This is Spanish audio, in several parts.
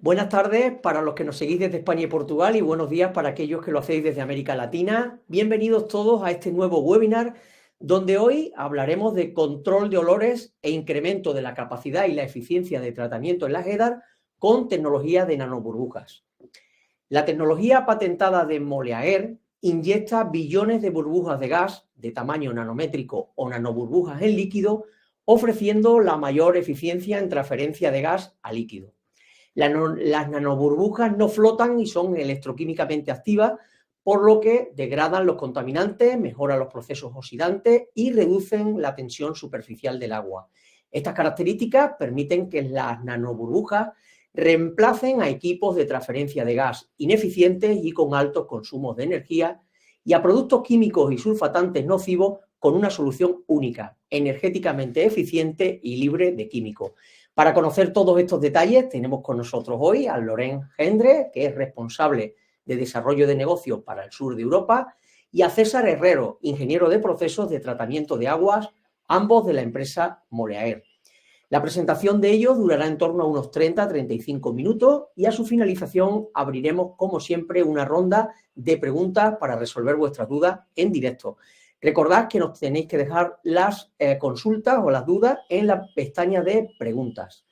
Buenas tardes para los que nos seguís desde España y Portugal y buenos días para aquellos que lo hacéis desde América Latina. Bienvenidos todos a este nuevo webinar donde hoy hablaremos de control de olores e incremento de la capacidad y la eficiencia de tratamiento en las EDAR con tecnología de nanoburbujas. La tecnología patentada de Moleaer inyecta billones de burbujas de gas de tamaño nanométrico o nanoburbujas en líquido, ofreciendo la mayor eficiencia en transferencia de gas a líquido. Las nanoburbujas no flotan y son electroquímicamente activas, por lo que degradan los contaminantes, mejoran los procesos oxidantes y reducen la tensión superficial del agua. Estas características permiten que las nanoburbujas reemplacen a equipos de transferencia de gas ineficientes y con altos consumos de energía y a productos químicos y sulfatantes nocivos con una solución única, energéticamente eficiente y libre de químicos. Para conocer todos estos detalles tenemos con nosotros hoy a Loren Gendre, que es responsable de desarrollo de negocios para el sur de Europa, y a César Herrero, ingeniero de procesos de tratamiento de aguas, ambos de la empresa Moleaer. La presentación de ellos durará en torno a unos 30-35 minutos y a su finalización abriremos, como siempre, una ronda de preguntas para resolver vuestras dudas en directo. Recordad que nos tenéis que dejar las consultas o las dudas en la pestaña de preguntas.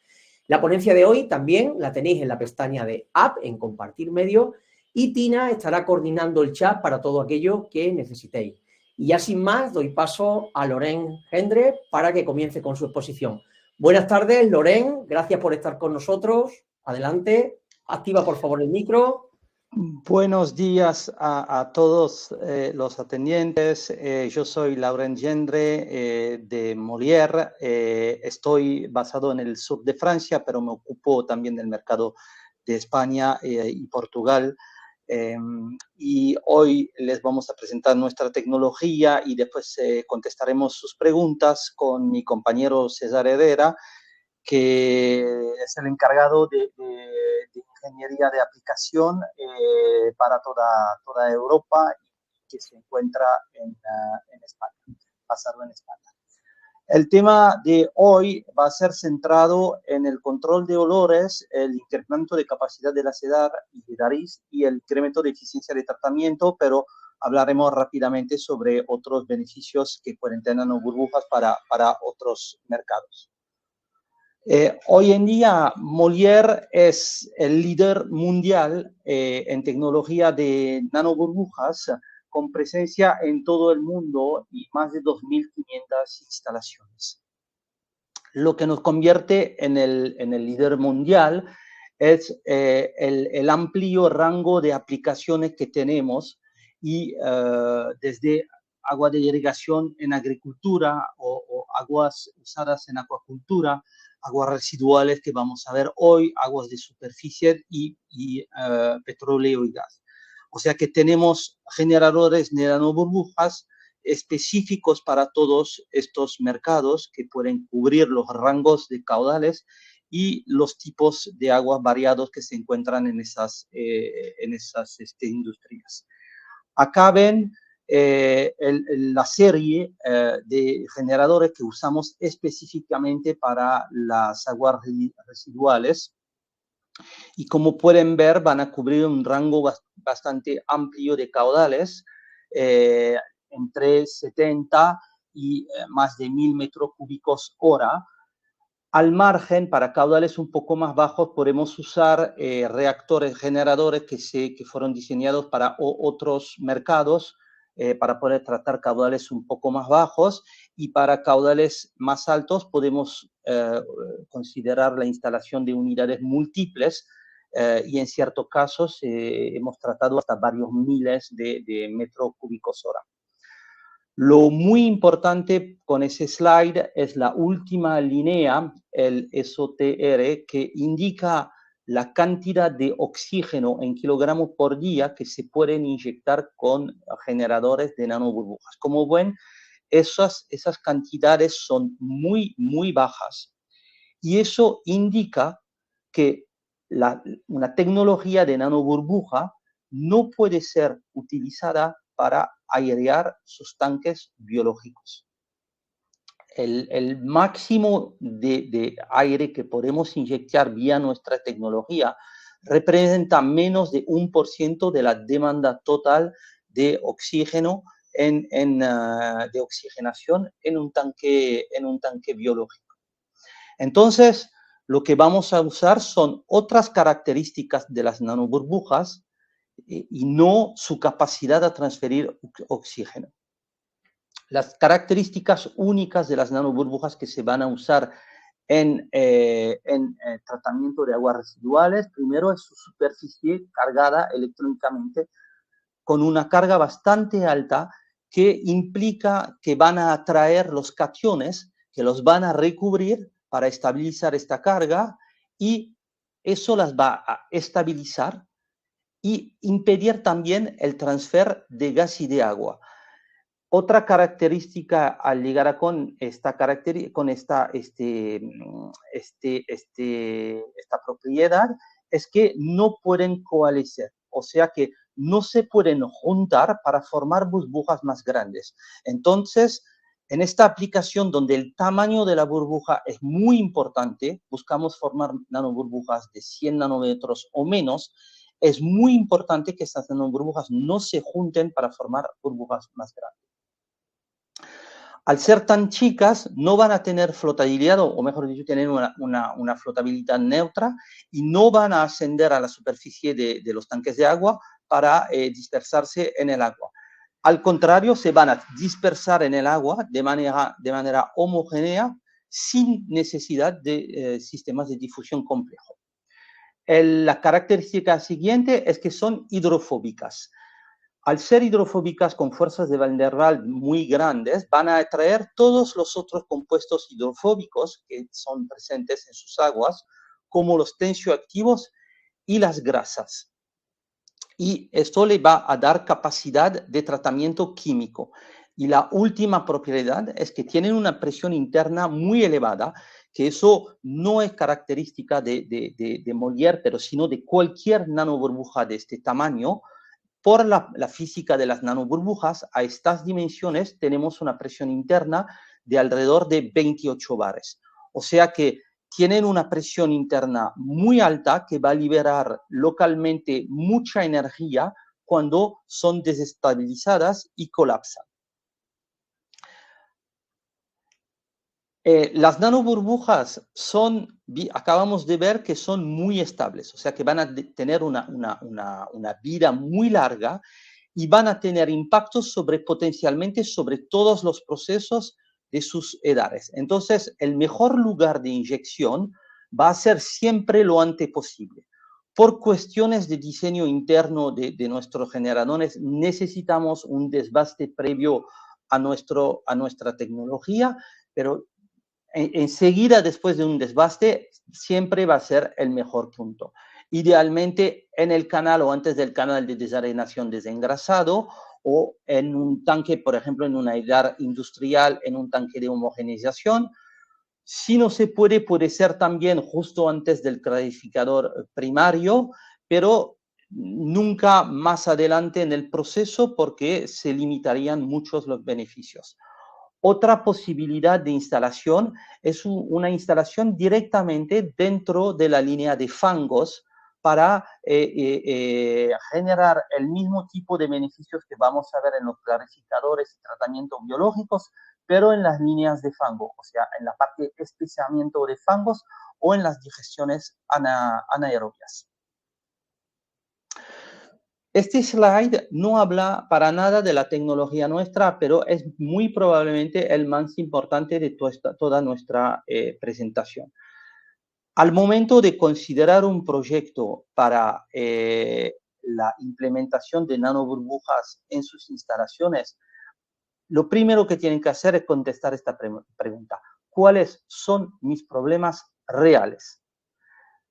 La ponencia de hoy también la tenéis en la pestaña de App, en Compartir Medio, y Tina estará coordinando el chat para todo aquello que necesitéis. Y ya sin más, doy paso a Loren Gendre para que comience con su exposición. Buenas tardes, Loren, gracias por estar con nosotros. Adelante, activa por favor el micro. Buenos días a todos los atendientes. Yo soy Laurent Gendre de Moleaer. Estoy basado en el sur de Francia, pero me ocupo también del mercado de España y Portugal. Y hoy les vamos a presentar nuestra tecnología y después contestaremos sus preguntas con mi compañero César Herrera, que es el encargado de ingeniería de aplicación para toda Europa y que se encuentra en España, basado en España. El tema de hoy va a ser centrado en el control de olores, el incremento de capacidad de la EDAR y EDARIS y el incremento de eficiencia de tratamiento, pero hablaremos rápidamente sobre otros beneficios que pueden tener nanoburbujas para otros mercados. Hoy en día, Moleaer es el líder mundial en tecnología de nanoburbujas, con presencia en todo el mundo y más de 2.500 instalaciones. Lo que nos convierte en el líder mundial es el amplio rango de aplicaciones que tenemos y desde agua de irrigación en agricultura o aguas usadas en acuacultura, aguas residuales que vamos a ver hoy, aguas de superficie y petróleo y gas. O sea que tenemos generadores de nanoburbujas específicos para todos estos mercados que pueden cubrir los rangos de caudales y los tipos de aguas variados que se encuentran en esas industrias. Acá ven la serie de generadores que usamos específicamente para las aguas residuales y como pueden ver van a cubrir un rango bastante amplio de caudales, entre 70 y más de 1.000 metros cúbicos hora. Al margen, para caudales un poco más bajos, podemos usar reactores generadores que fueron diseñados para otros mercados, para poder tratar caudales un poco más bajos, y para caudales más altos podemos considerar la instalación de unidades múltiples, y en ciertos casos hemos tratado hasta varios miles de metros cúbicos hora. Lo muy importante con ese slide es la última línea, el SOTR, que indica la cantidad de oxígeno en kilogramos por día que se pueden inyectar con generadores de nanoburbujas. Como ven, esas cantidades son muy, muy bajas y eso indica que una tecnología de nanoburbuja no puede ser utilizada para airear sus tanques biológicos. El máximo de aire que podemos inyectar vía nuestra tecnología representa menos de 1% de la demanda total de oxígeno de oxigenación en un tanque biológico. Entonces, lo que vamos a usar son otras características de las nanoburbujas y no su capacidad de transferir oxígeno. Las características únicas de las nanoburbujas que se van a usar en tratamiento de aguas residuales, primero es su superficie cargada electrónicamente con una carga bastante alta que implica que van a atraer los cationes, que los van a recubrir para estabilizar esta carga y eso las va a estabilizar y impedir también el transfer de gas y de agua. Otra característica al llegar con esta propiedad es que no pueden coalescer, o sea que no se pueden juntar para formar burbujas más grandes. Entonces, en esta aplicación donde el tamaño de la burbuja es muy importante, buscamos formar nanoburbujas de 100 nanómetros o menos, es muy importante que estas nanoburbujas no se junten para formar burbujas más grandes. Al ser tan chicas, no van a tener flotabilidad, o mejor dicho, tienen una flotabilidad neutra y no van a ascender a la superficie de los tanques de agua para dispersarse en el agua. Al contrario, se van a dispersar en el agua de manera homogénea sin necesidad de sistemas de difusión complejos. La característica siguiente es que son hidrofóbicas. Al ser hidrofóbicas con fuerzas de Van der Waals muy grandes, van a atraer todos los otros compuestos hidrofóbicos que son presentes en sus aguas, como los tensioactivos y las grasas. Y esto le va a dar capacidad de tratamiento químico. Y la última propiedad es que tienen una presión interna muy elevada, que eso no es característica de Molière, pero sino de cualquier nanoburbuja de este tamaño. Por la física de las nanoburbujas, a estas dimensiones tenemos una presión interna de alrededor de 28 bares. O sea que tienen una presión interna muy alta que va a liberar localmente mucha energía cuando son desestabilizadas y colapsan. Las nanoburbujas acabamos de ver que son muy estables, o sea que van a tener una vida muy larga y van a tener impactos potencialmente sobre todos los procesos de sus edades. Entonces, el mejor lugar de inyección va a ser siempre lo antes posible. Por cuestiones de diseño interno de nuestros generadores, necesitamos un desbaste previo a nuestra tecnología, pero enseguida después de un desbaste siempre va a ser el mejor punto. Idealmente en el canal o antes del canal de desarenación desengrasado o en un tanque, por ejemplo, en una hilar industrial, en un tanque de homogeneización. Si no se puede, puede ser también justo antes del clarificador primario, pero nunca más adelante en el proceso porque se limitarían muchos los beneficios. Otra posibilidad de instalación es una instalación directamente dentro de la línea de fangos para generar el mismo tipo de beneficios que vamos a ver en los clarificadores y tratamientos biológicos, pero en las líneas de fango, o sea, en la parte de especiamiento de fangos o en las digestiones anaerobias. Este slide no habla para nada de la tecnología nuestra, pero es muy probablemente el más importante de toda nuestra presentación. Al momento de considerar un proyecto para la implementación de nanoburbujas en sus instalaciones, lo primero que tienen que hacer es contestar esta pregunta. ¿Cuáles son mis problemas reales?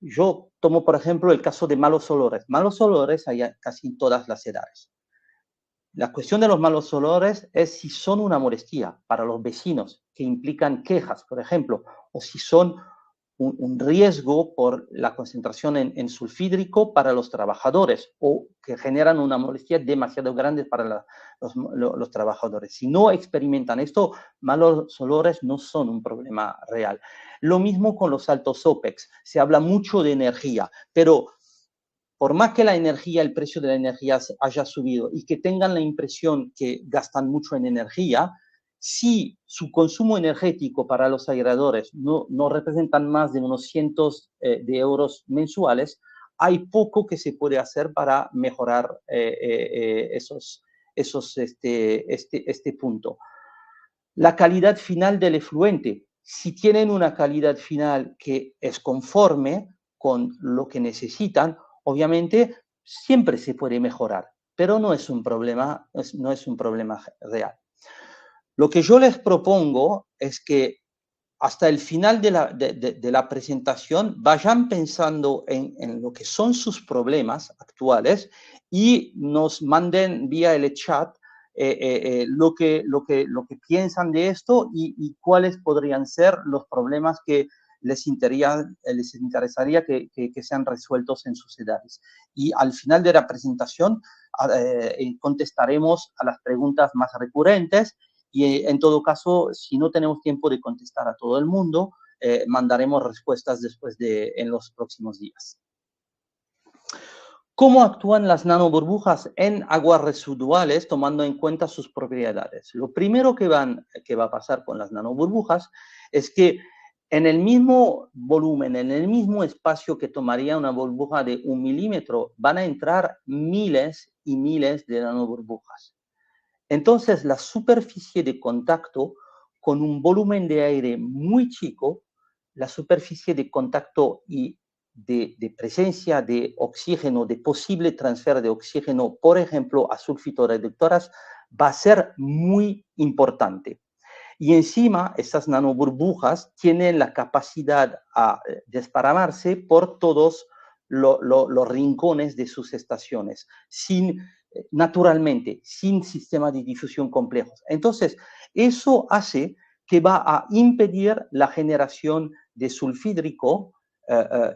Yo tomo, por ejemplo, el caso de malos olores. Malos olores hay casi en todas las edades. La cuestión de los malos olores es si son una molestia para los vecinos, que implican quejas, por ejemplo, o si son un riesgo por la concentración en sulfídrico para los trabajadores o que generan una molestia demasiado grande para los trabajadores. Si no experimentan esto, malos olores no son un problema real. Lo mismo con los altos OPEX. Se habla mucho de energía, pero por más que la energía, el precio de la energía haya subido y que tengan la impresión que gastan mucho en energía, si su consumo energético para los aireadores no representan más de unos cientos de euros mensuales, hay poco que se puede hacer para mejorar este punto. La calidad final del efluente. Si tienen una calidad final que es conforme con lo que necesitan, obviamente siempre se puede mejorar, pero no es un problema, no es un problema real. Lo que yo les propongo es que hasta el final de la presentación vayan pensando en lo que son sus problemas actuales y nos manden vía el chat lo que piensan de esto y cuáles podrían ser los problemas que les interesaría que sean resueltos en sus edades. Y al final de la presentación contestaremos a las preguntas más recurrentes. Y en todo caso, si no tenemos tiempo de contestar a todo el mundo, mandaremos respuestas después en los próximos días. ¿Cómo actúan las nanoburbujas en aguas residuales tomando en cuenta sus propiedades? Lo primero que va a pasar con las nanoburbujas es que en el mismo volumen, en el mismo espacio que tomaría una burbuja de 1 milímetro, van a entrar miles y miles de nanoburbujas. Entonces, la superficie de contacto con un volumen de aire muy chico, la superficie de contacto y de presencia de oxígeno, de posible transfer de oxígeno, por ejemplo, a sulfitoreductoras, va a ser muy importante. Y encima, estas nanoburbujas tienen la capacidad a desparramarse por todos los rincones de sus estaciones, naturalmente, sin sistema de difusión complejos. Entonces, eso hace que va a impedir la generación de sulfídrico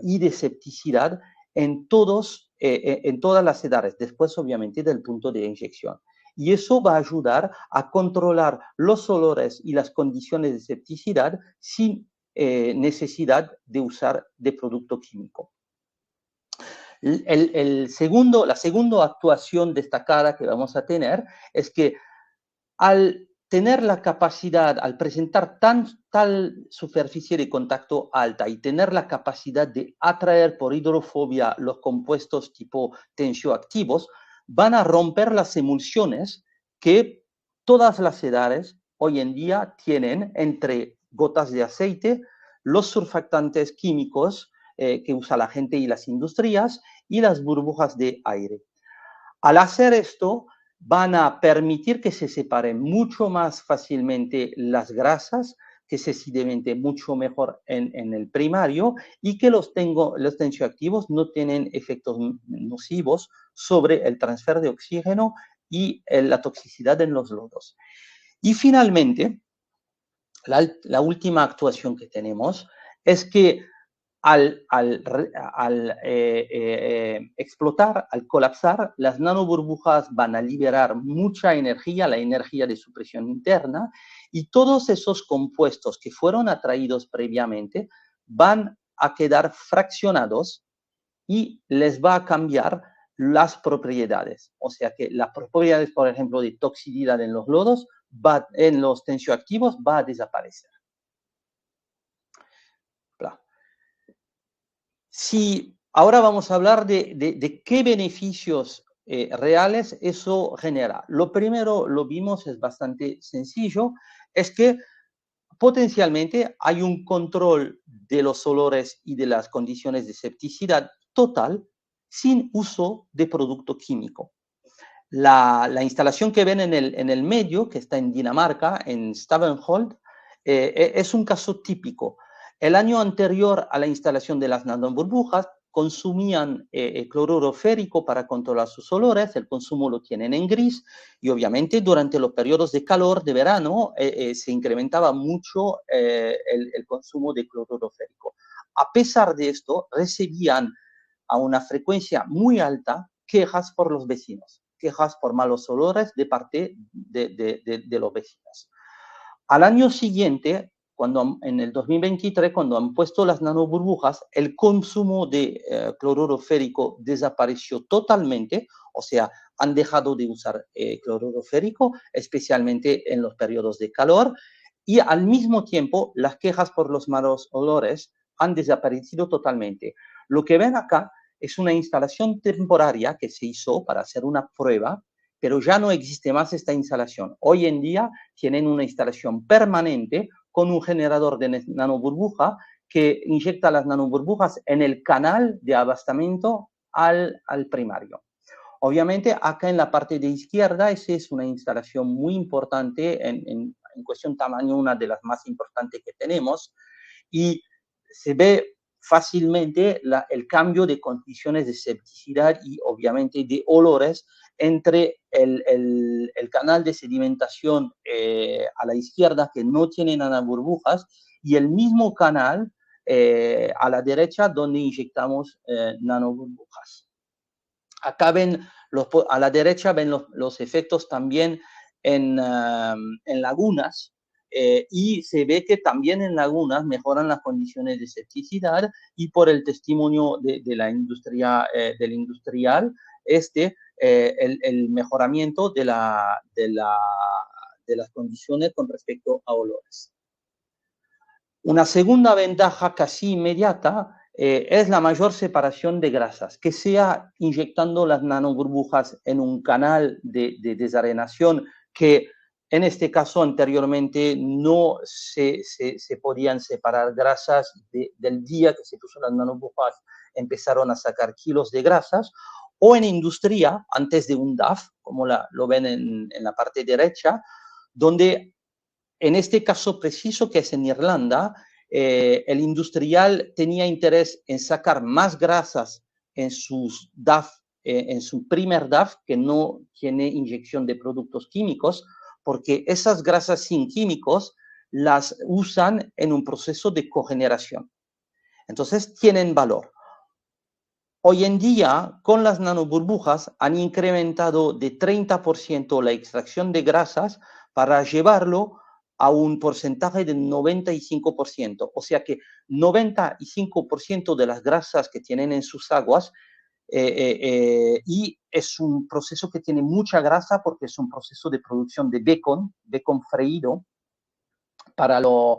y de septicidad en todas las edades, después obviamente del punto de inyección. Y eso va a ayudar a controlar los olores y las condiciones de septicidad sin necesidad de usar de producto químico. La segunda actuación destacada que vamos a tener es que al tener la capacidad, al presentar tal superficie de contacto alta y tener la capacidad de atraer por hidrofobia los compuestos tipo tensioactivos, van a romper las emulsiones que todas las edades hoy en día tienen entre gotas de aceite, los surfactantes químicos que usa la gente y las industrias y las burbujas de aire. Al hacer esto, van a permitir que se separen mucho más fácilmente las grasas, que se sedimenten mucho mejor en el primario y que los tensioactivos no tienen efectos nocivos sobre el transfer de oxígeno y la toxicidad en los lodos. Y finalmente, la última actuación que tenemos es que al explotar, al colapsar, las nanoburbujas van a liberar mucha energía, la energía de su presión interna, y todos esos compuestos que fueron atraídos previamente van a quedar fraccionados y les va a cambiar las propiedades. O sea que las propiedades, por ejemplo, de toxicidad en los lodos, en los tensioactivos, va a desaparecer. Si ahora vamos a hablar de qué beneficios reales eso genera. Lo primero, lo vimos, es bastante sencillo, es que potencialmente hay un control de los olores y de las condiciones de septicidad total sin uso de producto químico. La instalación que ven en el medio, que está en Dinamarca, en Stavenholt, es un caso típico. El año anterior a la instalación de las nanoburbujas, consumían cloruro férico para controlar sus olores, el consumo lo tienen en gris, y obviamente durante los periodos de calor de verano se incrementaba mucho el consumo de cloruro férico. A pesar de esto, recibían a una frecuencia muy alta quejas por los vecinos, quejas por malos olores de parte de los vecinos. Al año siguiente, en el 2023, cuando han puesto las nanoburbujas, el consumo de cloruro férico desapareció totalmente, o sea, han dejado de usar cloruro férico, especialmente en los periodos de calor, y al mismo tiempo las quejas por los malos olores han desaparecido totalmente. Lo que ven acá es una instalación temporaria que se hizo para hacer una prueba, pero ya no existe más esta instalación. Hoy en día tienen una instalación permanente con un generador de nanoburbuja que inyecta las nanoburbujas en el canal de abastamiento al primario. Obviamente, acá en la parte de izquierda, esa es una instalación muy importante, en cuestión tamaño, una de las más importantes que tenemos, y se ve fácilmente el cambio de condiciones de septicidad y obviamente de olores entre el canal de sedimentación a la izquierda, que no tiene nanoburbujas, y el mismo canal a la derecha, donde inyectamos nanoburbujas. Acá ven, a la derecha ven los efectos también en lagunas, y se ve que también en lagunas mejoran las condiciones de septicidad, y por el testimonio de la industria, del industrial, el mejoramiento de las condiciones con respecto a olores. Una segunda ventaja casi inmediata es la mayor separación de grasas, que sea inyectando las nanoburbujas en un canal de desarenación, que en este caso anteriormente no se podían separar grasas. Del día que se puso las nanoburbujas empezaron a sacar kilos de grasas, o en industria, antes de un DAF, como lo ven en la parte derecha, donde en este caso preciso, que es en Irlanda, el industrial tenía interés en sacar más grasas en sus DAF, en su primer DAF, que no tiene inyección de productos químicos, porque esas grasas sin químicos las usan en un proceso de cogeneración. Entonces tienen valor. Hoy en día, con las nanoburbujas, han incrementado de 30% la extracción de grasas para llevarlo a un porcentaje de 95%. O sea que 95% de las grasas que tienen en sus aguas, y es un proceso que tiene mucha grasa porque es un proceso de producción de bacon freído para las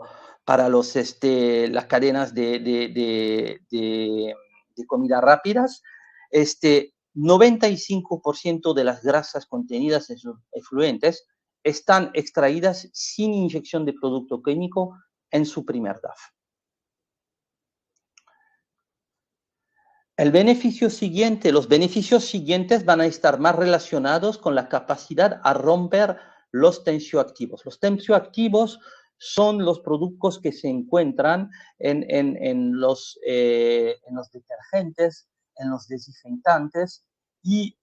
cadenas de comida rápidas. 95% de las grasas contenidas en sus efluentes están extraídas sin inyección de producto químico en su primer DAF. Los beneficios siguientes van a estar más relacionados con la capacidad a romper los tensioactivos. Los tensioactivos son los productos que se encuentran en los detergentes, en los desinfectantes, y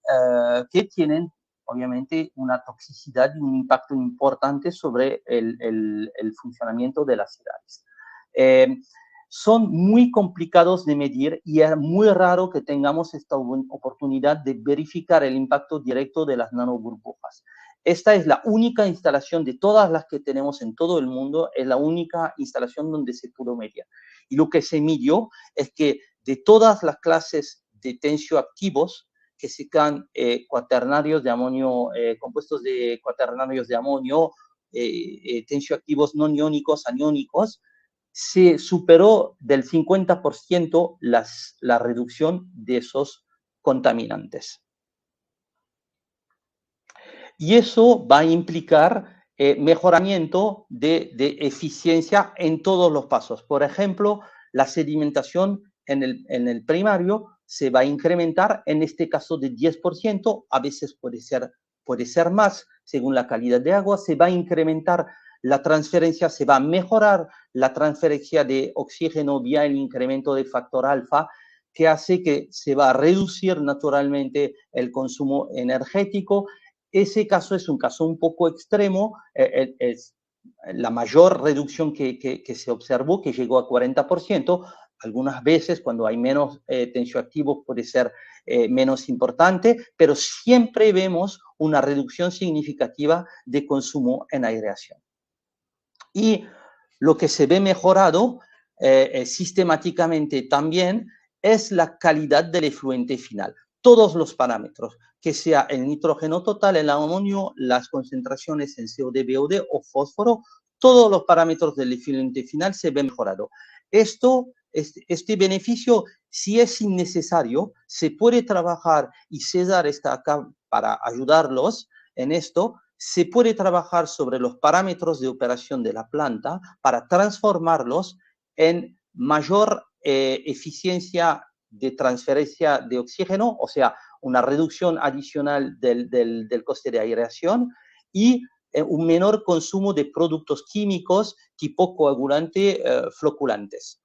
que tienen obviamente una toxicidad y un impacto importante sobre el funcionamiento de las ciudades. Son muy complicados de medir y es muy raro que tengamos esta oportunidad de verificar el impacto directo de las nanoburbujas. Esta es la única instalación de todas las que tenemos en todo el mundo, es la única instalación donde se pudo medir. Y lo que se midió es que de todas las clases de tensioactivos que sean cuaternarios de amonio, compuestos de cuaternarios de amonio, tensioactivos no iónicos, aniónicos, se superó del 50% la reducción de esos contaminantes. Y eso va a implicar mejoramiento de eficiencia en todos los pasos. Por ejemplo, la sedimentación en el primario se va a incrementar, en este caso de 10%, a veces puede ser más, según la calidad de agua. Se va a incrementar la transferencia, se va a mejorar la transferencia de oxígeno vía el incremento de factor alfa, que hace que se va a reducir naturalmente el consumo energético. Ese caso es un caso un poco extremo, es la mayor reducción que se observó, que llegó a 40%. Algunas veces, cuando hay menos tensioactivos, puede ser menos importante, pero siempre vemos una reducción significativa de consumo en aireación. Y lo que se ve mejorado sistemáticamente también es la calidad del efluente final. Todos los parámetros, que sea el nitrógeno total, el amonio, las concentraciones en COD, BOD o fósforo, todos los parámetros del efluente final se ven mejorados. Este beneficio, si es innecesario, se puede trabajar, y César está acá para ayudarlos en esto, se puede trabajar sobre los parámetros de operación de la planta para transformarlos en mayor eficiencia de transferencia de oxígeno, o sea, una reducción adicional del coste de aireación y un menor consumo de productos químicos tipo coagulante floculantes.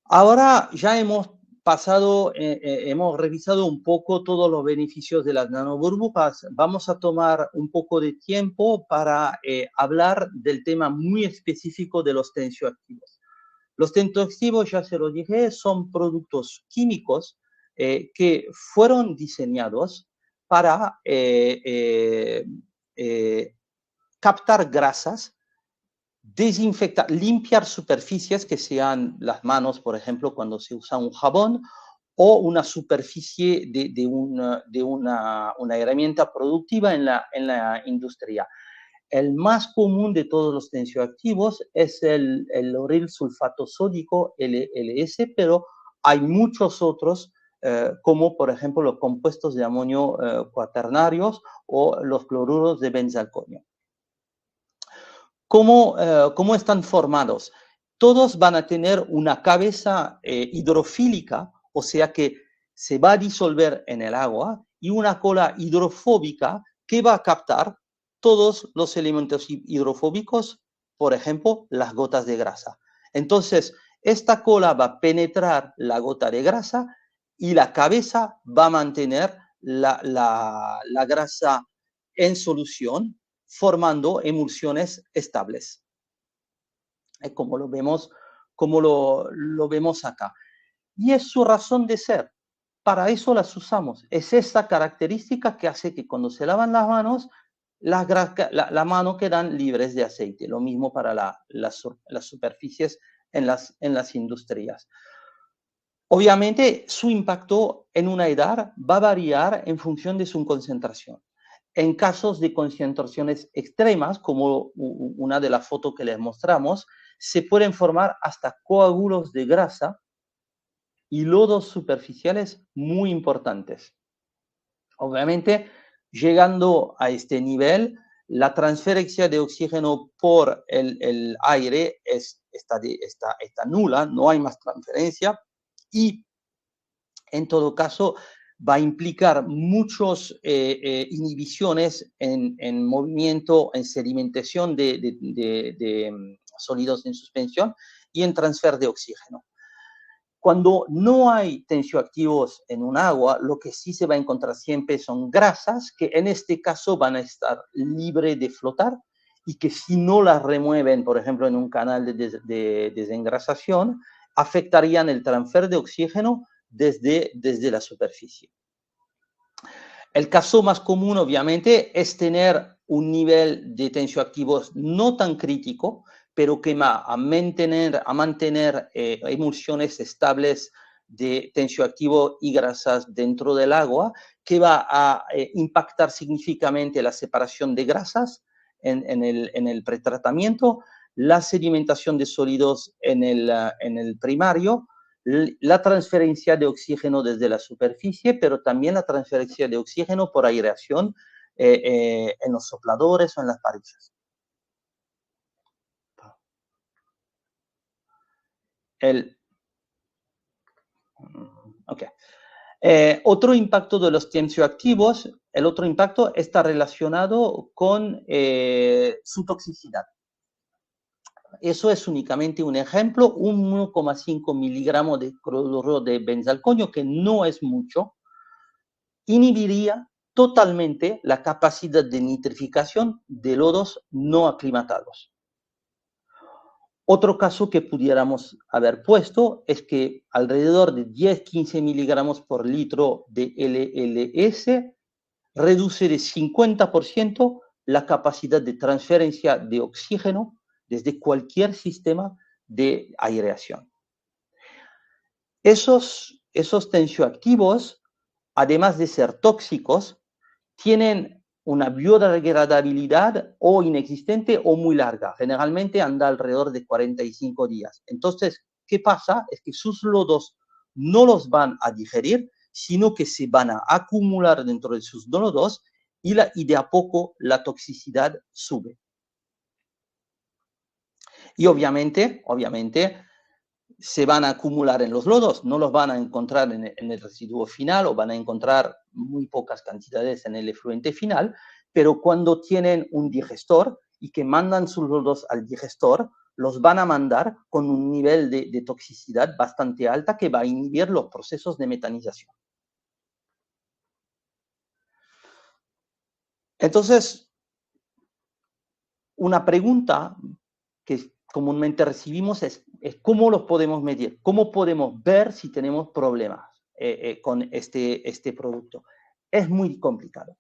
Ahora ya hemos hemos revisado un poco todos los beneficios de las nanoburbujas. Vamos a tomar un poco de tiempo para hablar del tema muy específico de los tensioactivos. Los tensioactivos, ya se lo dije, son productos químicos que fueron diseñados para captar grasas, desinfectar, limpiar superficies que sean las manos, por ejemplo, cuando se usa un jabón, o una superficie de una herramienta productiva en la industria. El más común de todos los tensioactivos es el lauryl sulfato sódico, LS, pero hay muchos otros, como por ejemplo los compuestos de amonio cuaternarios o los cloruros de benzalconio. ¿Cómo están formados? Todos van a tener una cabeza hidrofílica, o sea que se va a disolver en el agua, y una cola hidrofóbica que va a captar todos los elementos hidrofóbicos, por ejemplo, las gotas de grasa. Entonces, esta cola va a penetrar la gota de grasa y la cabeza va a mantener la grasa en solución, formando emulsiones estables, como lo vemos, lo vemos acá. Y es su razón de ser. Para eso las usamos. Es esta característica que hace que cuando se lavan las manos, la mano quedan libres de aceite. Lo mismo para las superficies en las industrias. Obviamente, su impacto en una edad va a variar en función de su concentración. En casos de concentraciones extremas, como una de las fotos que les mostramos, se pueden formar hasta coágulos de grasa y lodos superficiales muy importantes. Obviamente, llegando a este nivel, la transferencia de oxígeno por el aire está nula, no hay más transferencia, y en todo caso va a implicar muchas inhibiciones en movimiento, en sedimentación de sólidos en suspensión y en transfer de oxígeno. Cuando no hay tensioactivos en un agua, lo que sí se va a encontrar siempre son grasas que en este caso van a estar libres de flotar y que si no las remueven, por ejemplo, en un canal de desengrasación, afectarían el transfer de oxígeno desde la superficie. El caso más común, obviamente, es tener un nivel de tensioactivos no tan crítico, pero que va a mantener emulsiones estables de tensioactivo y grasas dentro del agua, que va a impactar significativamente la separación de grasas en el pretratamiento, la sedimentación de sólidos en el primario, la transferencia de oxígeno desde la superficie, pero también la transferencia de oxígeno por aireación en los sopladores o en las parrillas. Okay. Otro impacto de los tensioactivos, el otro impacto está relacionado con su toxicidad. Eso es únicamente un ejemplo, 1,5 miligramos de cloruro de benzalconio, que no es mucho, inhibiría totalmente la capacidad de nitrificación de lodos no aclimatados. Otro caso que pudiéramos haber puesto es que alrededor de 10-15 miligramos por litro de LLS reduce de 50% la capacidad de transferencia de oxígeno desde cualquier sistema de aireación. Esos tensioactivos, además de ser tóxicos, tienen una biodegradabilidad o inexistente o muy larga. Generalmente anda alrededor de 45 días. Entonces, ¿qué pasa? Es que sus lodos no los van a digerir, sino que se van a acumular dentro de sus lodos y de a poco la toxicidad sube. Y obviamente, se van a acumular en los lodos, no los van a encontrar en el residuo final o van a encontrar muy pocas cantidades en el efluente final, pero cuando tienen un digestor y que mandan sus lodos al digestor, los van a mandar con un nivel de toxicidad bastante alta que va a inhibir los procesos de metanización. Entonces, una pregunta que comúnmente recibimos es ¿cómo los podemos medir? ¿Cómo podemos ver si tenemos problemas con este producto? Es muy complicado.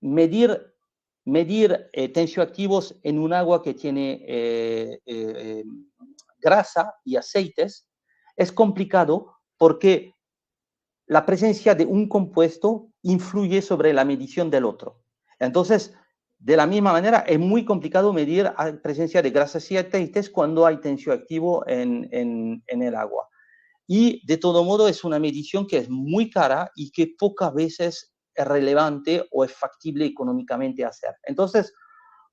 Medir tensioactivos en un agua que tiene grasa y aceites es complicado porque la presencia de un compuesto influye sobre la medición del otro. Entonces, de la misma manera, es muy complicado medir la presencia de grasas y aceites cuando hay tensioactivo en el agua. Y de todo modo es una medición que es muy cara y que pocas veces es relevante o es factible económicamente hacer. Entonces,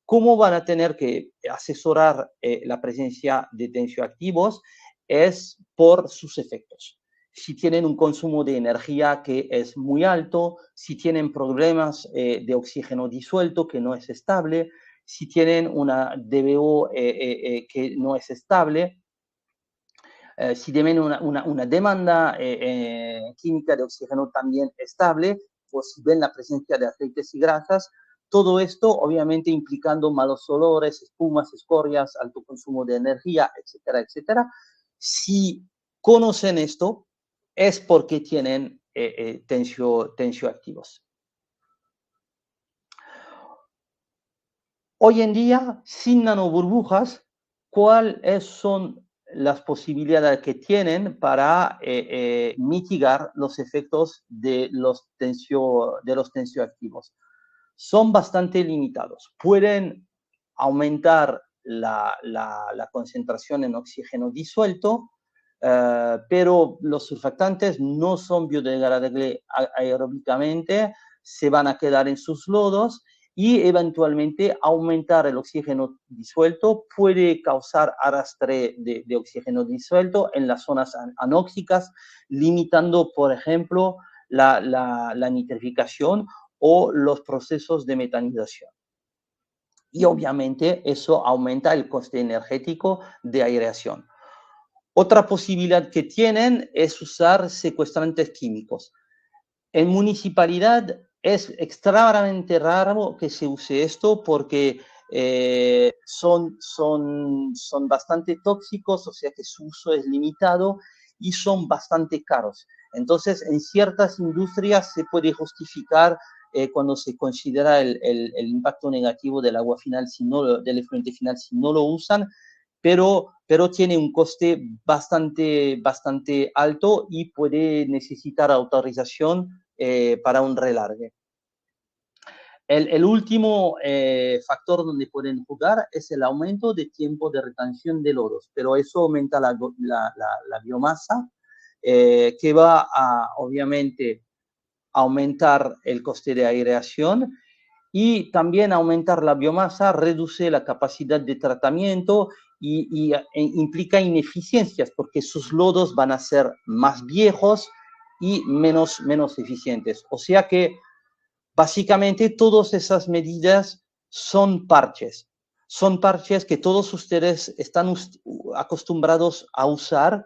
¿cómo van a tener que asesorar la presencia de tensioactivos? Es por sus efectos. Si tienen un consumo de energía que es muy alto, si tienen problemas de oxígeno disuelto que no es estable, si tienen una DBO que no es estable, si tienen una demanda química de oxígeno también estable, o si ven la presencia de aceites y grasas, todo esto obviamente implicando malos olores, espumas, escorias, alto consumo de energía, etcétera, etcétera. Si conocen esto, es porque tienen tensioactivos. Hoy en día, sin nanoburbujas, ¿cuáles son las posibilidades que tienen para mitigar los efectos de los tensioactivos? Son bastante limitados. Pueden aumentar la concentración en oxígeno disuelto, pero los surfactantes no son biodegradables aeróbicamente, se van a quedar en sus lodos y eventualmente aumentar el oxígeno disuelto puede causar arrastre de oxígeno disuelto en las zonas anóxicas, limitando, por ejemplo, la nitrificación o los procesos de metanización. Y obviamente eso aumenta el coste energético de aireación. Otra posibilidad que tienen es usar secuestrantes químicos. En municipalidad es extremadamente raro que se use esto porque son bastante tóxicos, o sea que su uso es limitado y son bastante caros. Entonces, en ciertas industrias se puede justificar cuando se considera el impacto negativo del agua final, del efluente final, si no lo usan, pero tiene un coste bastante alto y puede necesitar autorización para un relargue. El último factor donde pueden jugar es el aumento de tiempo de retención de lodos, pero eso aumenta la biomasa, que va a, obviamente, aumentar el coste de aireación y también aumentar la biomasa reduce la capacidad de tratamiento y implica ineficiencias porque sus lodos van a ser más viejos y menos eficientes. O sea que básicamente todas esas medidas son parches que todos ustedes están acostumbrados a usar,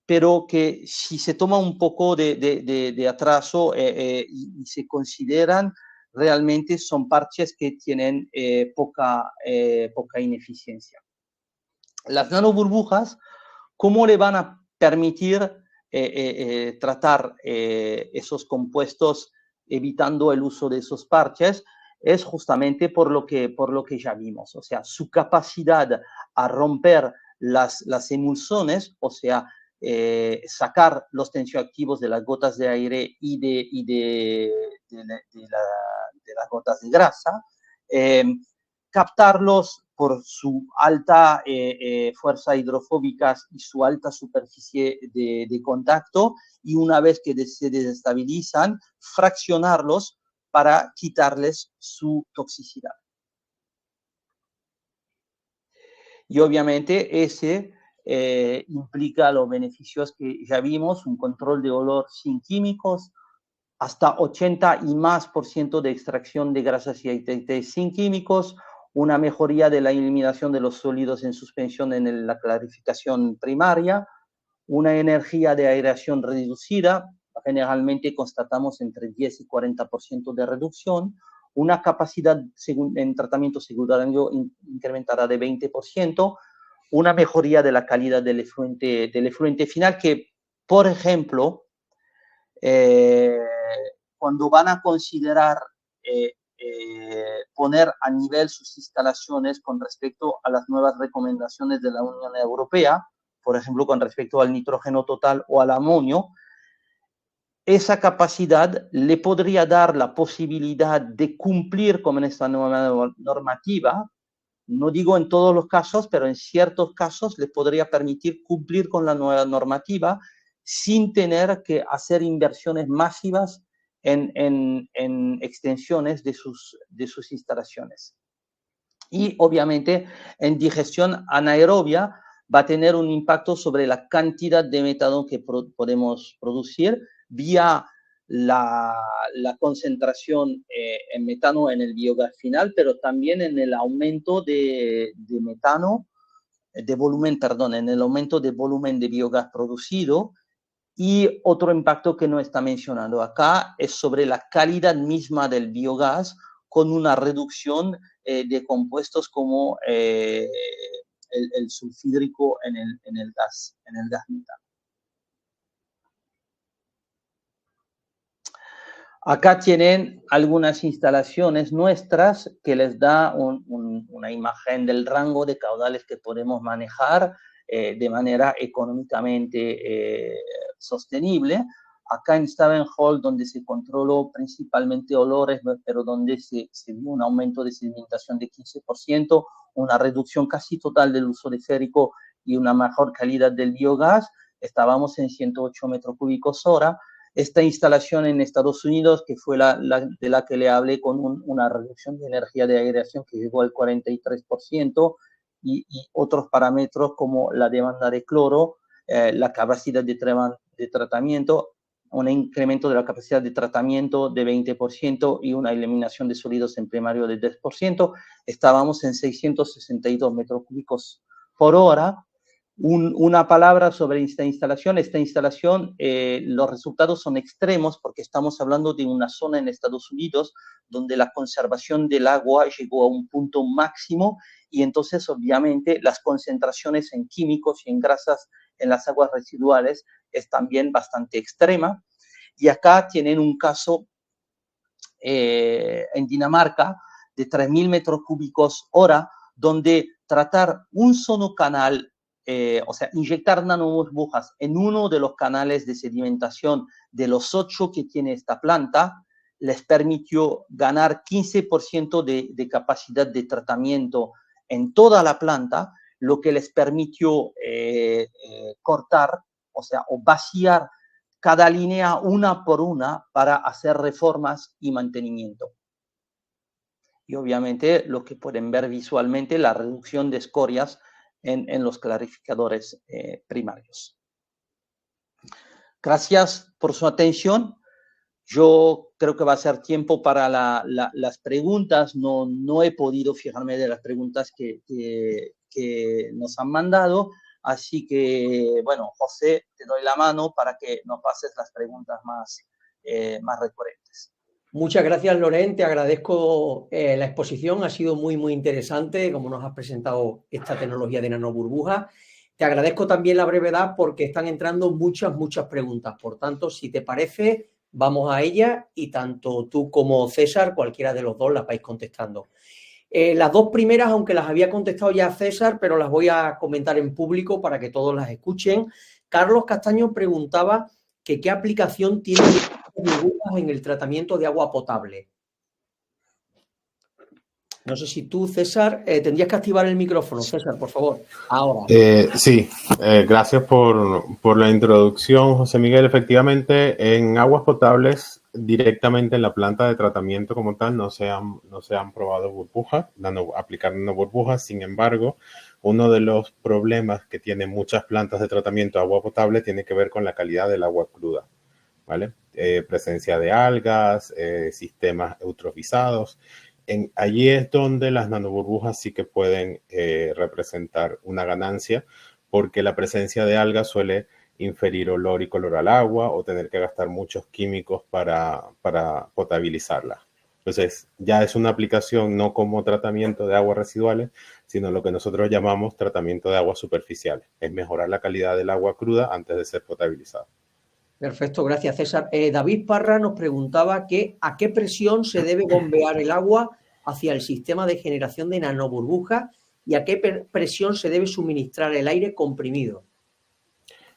pero que si se toma un poco de atraso y se consideran, realmente son parches que tienen poca ineficiencia. Las nanoburbujas, ¿cómo le van a permitir tratar esos compuestos evitando el uso de esos parches? es justamente por lo que ya vimos, o sea, su capacidad a romper las emulsiones, o sea, sacar los tensioactivos de las gotas de aire y de las gotas de grasa, captarlos por su alta fuerza hidrofóbica y su alta superficie de contacto, y una vez que se desestabilizan, fraccionarlos para quitarles su toxicidad. Y obviamente ese implica los beneficios que ya vimos: un control de olor sin químicos, hasta 80 y más % de extracción de grasas y aceites sin químicos, una mejoría de la eliminación de los sólidos en suspensión en la clarificación primaria, una energía de aireación reducida, generalmente constatamos entre 10 y 40% de reducción, una capacidad en tratamiento secundario incrementada de 20%, una mejoría de la calidad del efluente final, que, por ejemplo, cuando van a considerar poner a nivel sus instalaciones con respecto a las nuevas recomendaciones de la Unión Europea, por ejemplo, con respecto al nitrógeno total o al amonio, esa capacidad le podría dar la posibilidad de cumplir con esta nueva normativa. No digo en todos los casos, pero en ciertos casos le podría permitir cumplir con la nueva normativa sin tener que hacer inversiones masivas en extensiones de sus instalaciones. Y obviamente en digestión anaerobia va a tener un impacto sobre la cantidad de metano que podemos producir vía la concentración en metano en el biogás final, pero también en el aumento de metano, de volumen, perdón, en el aumento de volumen de biogás producido. Y otro impacto que no está mencionado acá es sobre la calidad misma del biogás, con una reducción de compuestos como el sulfídrico en el gas metano. Acá tienen algunas instalaciones nuestras que les da una imagen del rango de caudales que podemos manejar de manera económicamente sostenible. Acá en Stavanger, donde se controló principalmente olores, pero donde se vio un aumento de sedimentación de 15%, una reducción casi total del uso de férico y una mejor calidad del biogás, estábamos en 108 metros cúbicos hora. Esta instalación en Estados Unidos, que fue de la que le hablé, con una reducción de energía de aireación que llegó al 43%, y otros parámetros como la demanda de cloro, la capacidad de tratamiento, un incremento de la capacidad de tratamiento de 20% y una eliminación de sólidos en primario de 10%, estábamos en 662 metros cúbicos por hora. Una palabra sobre esta instalación. Esta instalación, los resultados son extremos porque estamos hablando de una zona en Estados Unidos donde la conservación del agua llegó a un punto máximo, y entonces obviamente las concentraciones en químicos y en grasas en las aguas residuales es también bastante extrema. Y acá tienen un caso en Dinamarca de 3.000 metros cúbicos hora, donde tratar un solo canal, o sea, inyectar nanoburbujas en uno de los canales de sedimentación de los 8 que tiene esta planta, les permitió ganar 15% de capacidad de tratamiento en toda la planta, lo que les permitió cortar, o sea, o vaciar cada línea una por una para hacer reformas y mantenimiento. Y obviamente lo que pueden ver visualmente, la reducción de escorias en los clarificadores primarios. Gracias por su atención. Yo creo que va a ser tiempo para las preguntas. No he podido fijarme de las preguntas que nos han mandado. Así que, bueno, José, te doy la mano para que nos pases las preguntas más recurrentes. Muchas gracias, Loren. Te agradezco la exposición. Ha sido muy, muy interesante como nos has presentado esta tecnología de nanoburbujas. Te agradezco también la brevedad porque están entrando muchas preguntas. Por tanto, si te parece, vamos a ella y tanto tú como César, cualquiera de los dos, las vais contestando. Las dos primeras, aunque las había contestado ya César, pero las voy a comentar en público para que todos las escuchen. Carlos Castaño preguntaba que qué aplicación tienen las burbujas en el tratamiento de agua potable. No sé si tú, César, tendrías que activar el micrófono. César, por favor. Ahora. Sí, gracias por la introducción, José Miguel. Efectivamente, en aguas potables, directamente en la planta de tratamiento como tal, no se han probado burbujas, aplicar nanoburbujas. Sin embargo, uno de los problemas que tienen muchas plantas de tratamiento de agua potable tiene que ver con la calidad del agua cruda, ¿vale? Presencia de algas, sistemas eutrofizados. Allí es donde las nanoburbujas sí que pueden representar una ganancia, porque la presencia de algas suele inferir olor y color al agua o tener que gastar muchos químicos para potabilizarla. Entonces, ya es una aplicación no como tratamiento de aguas residuales, sino lo que nosotros llamamos tratamiento de aguas superficiales. Es mejorar la calidad del agua cruda antes de ser potabilizada. Perfecto, gracias César. David Parra nos preguntaba a qué presión se debe bombear el agua hacia el sistema de generación de nanoburbujas y a qué presión se debe suministrar el aire comprimido.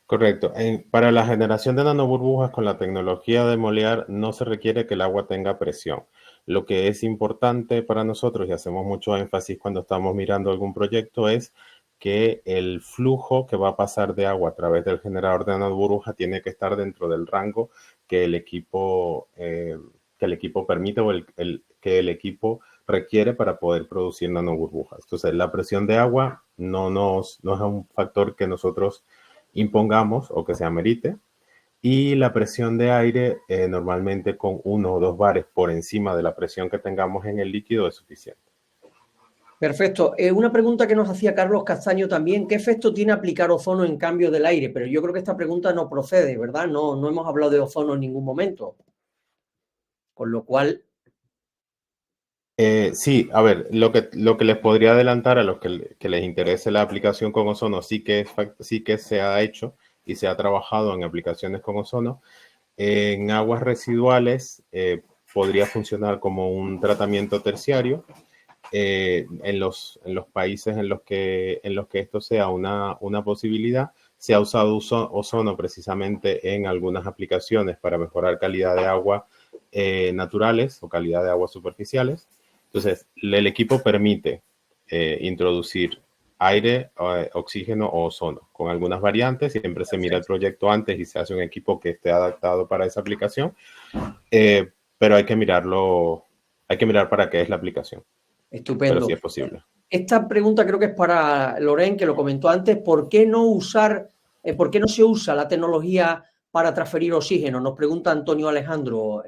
Correcto. Para la generación de nanoburbujas con la tecnología de Molière no se requiere que el agua tenga presión. Lo que es importante para nosotros, y hacemos mucho énfasis cuando estamos mirando algún proyecto, es que el flujo que va a pasar de agua a través del generador de nanoburbuja tiene que estar dentro del rango que el equipo permite o que el equipo requiere para poder producir nanoburbujas. Entonces, la presión de agua no es un factor que nosotros impongamos o que se amerite. Y la presión de aire, normalmente con 1 o 2 bares por encima de la presión que tengamos en el líquido es suficiente. Perfecto. Una pregunta que nos hacía Carlos Castaño también, ¿qué efecto tiene aplicar ozono en cambio del aire? Pero yo creo que esta pregunta no procede, ¿verdad? No hemos hablado de ozono en ningún momento. Con lo cual... Sí, a ver, lo que les podría adelantar a los que les interese la aplicación con ozono, sí que se ha hecho y se ha trabajado en aplicaciones con ozono. En aguas residuales podría funcionar como un tratamiento terciario. En los países en los que esto sea una posibilidad, se ha usado ozono precisamente en algunas aplicaciones para mejorar calidad de agua naturales o calidad de aguas superficiales. Entonces, el equipo permite introducir aire, oxígeno o ozono con algunas variantes. Siempre se mira el proyecto antes y se hace un equipo que esté adaptado para esa aplicación, pero hay que mirar para qué es la aplicación. Estupendo. Pero sí es posible. Esta pregunta creo que es para Loren, que lo comentó antes. ¿Por qué no se usa la tecnología para transferir oxígeno? Nos pregunta Antonio Alejandro.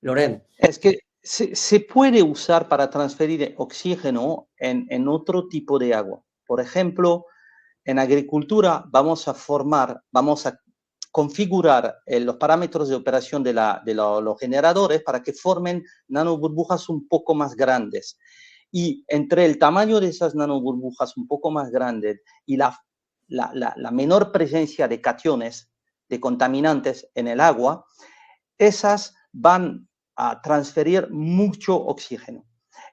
Loren. Es que se puede usar para transferir oxígeno en otro tipo de agua. Por ejemplo, en agricultura vamos a configurar los parámetros de operación de los generadores para que formen nanoburbujas un poco más grandes. Y entre el tamaño de esas nanoburbujas un poco más grandes y la menor presencia de cationes, de contaminantes en el agua, esas van a transferir mucho oxígeno.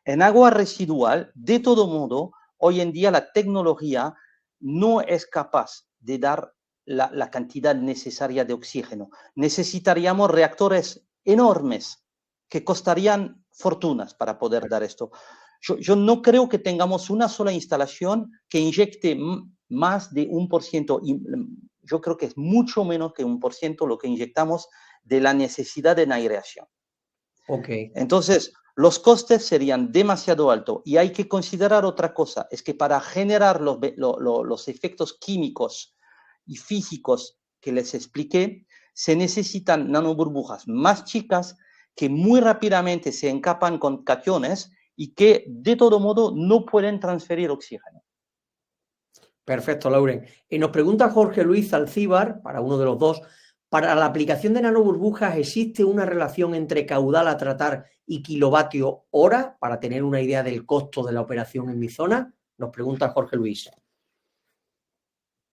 En agua residual, de todo modo, hoy en día la tecnología no es capaz de dar la cantidad necesaria de oxígeno. Necesitaríamos reactores enormes que costarían fortunas para poder dar esto. Yo no creo que tengamos una sola instalación que inyecte más de 1%. Yo creo que es mucho menos que 1% lo que inyectamos de la necesidad de aireación. Okay. Entonces, los costes serían demasiado altos y hay que considerar otra cosa, es que para generar los efectos químicos y físicos que les expliqué, se necesitan nanoburbujas más chicas que muy rápidamente se encapan con cationes y que de todo modo no pueden transferir oxígeno. Perfecto, Lauren. Nos pregunta Jorge Luis Alcíbar, para uno de los dos, ¿para la aplicación de nanoburbujas existe una relación entre caudal a tratar y kilovatio hora para tener una idea del costo de la operación en mi zona? Nos pregunta Jorge Luis.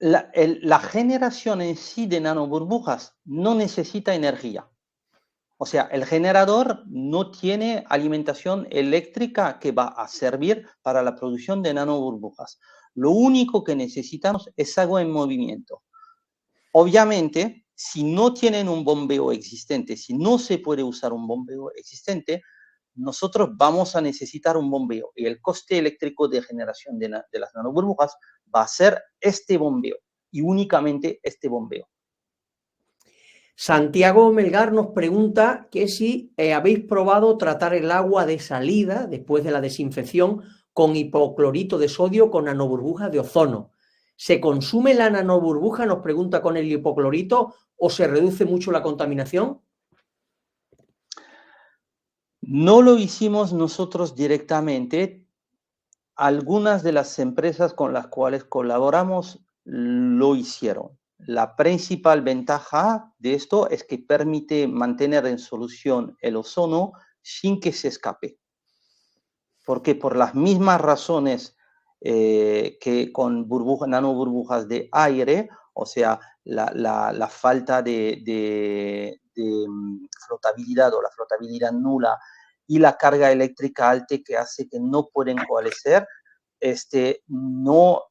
La generación en sí de nanoburbujas no necesita energía. O sea, el generador no tiene alimentación eléctrica que va a servir para la producción de nanoburbujas. Lo único que necesitamos es agua en movimiento. Obviamente, si no tienen un bombeo existente, si no se puede usar un bombeo existente, nosotros vamos a necesitar un bombeo y el coste eléctrico de generación de las nanoburbujas va a ser este bombeo y únicamente este bombeo. Santiago Melgar nos pregunta que si habéis probado tratar el agua de salida después de la desinfección con hipoclorito de sodio con nanoburbujas de ozono. ¿Se consume la nanoburbuja, nos pregunta, con el hipoclorito o se reduce mucho la contaminación? No lo hicimos nosotros directamente. Algunas de las empresas con las cuales colaboramos lo hicieron. La principal ventaja de esto es que permite mantener en solución el ozono sin que se escape. Porque por las mismas razones que con nanoburbujas de aire, o sea, la falta de flotabilidad o la flotabilidad nula y la carga eléctrica alta que hace que no pueden coalescer, no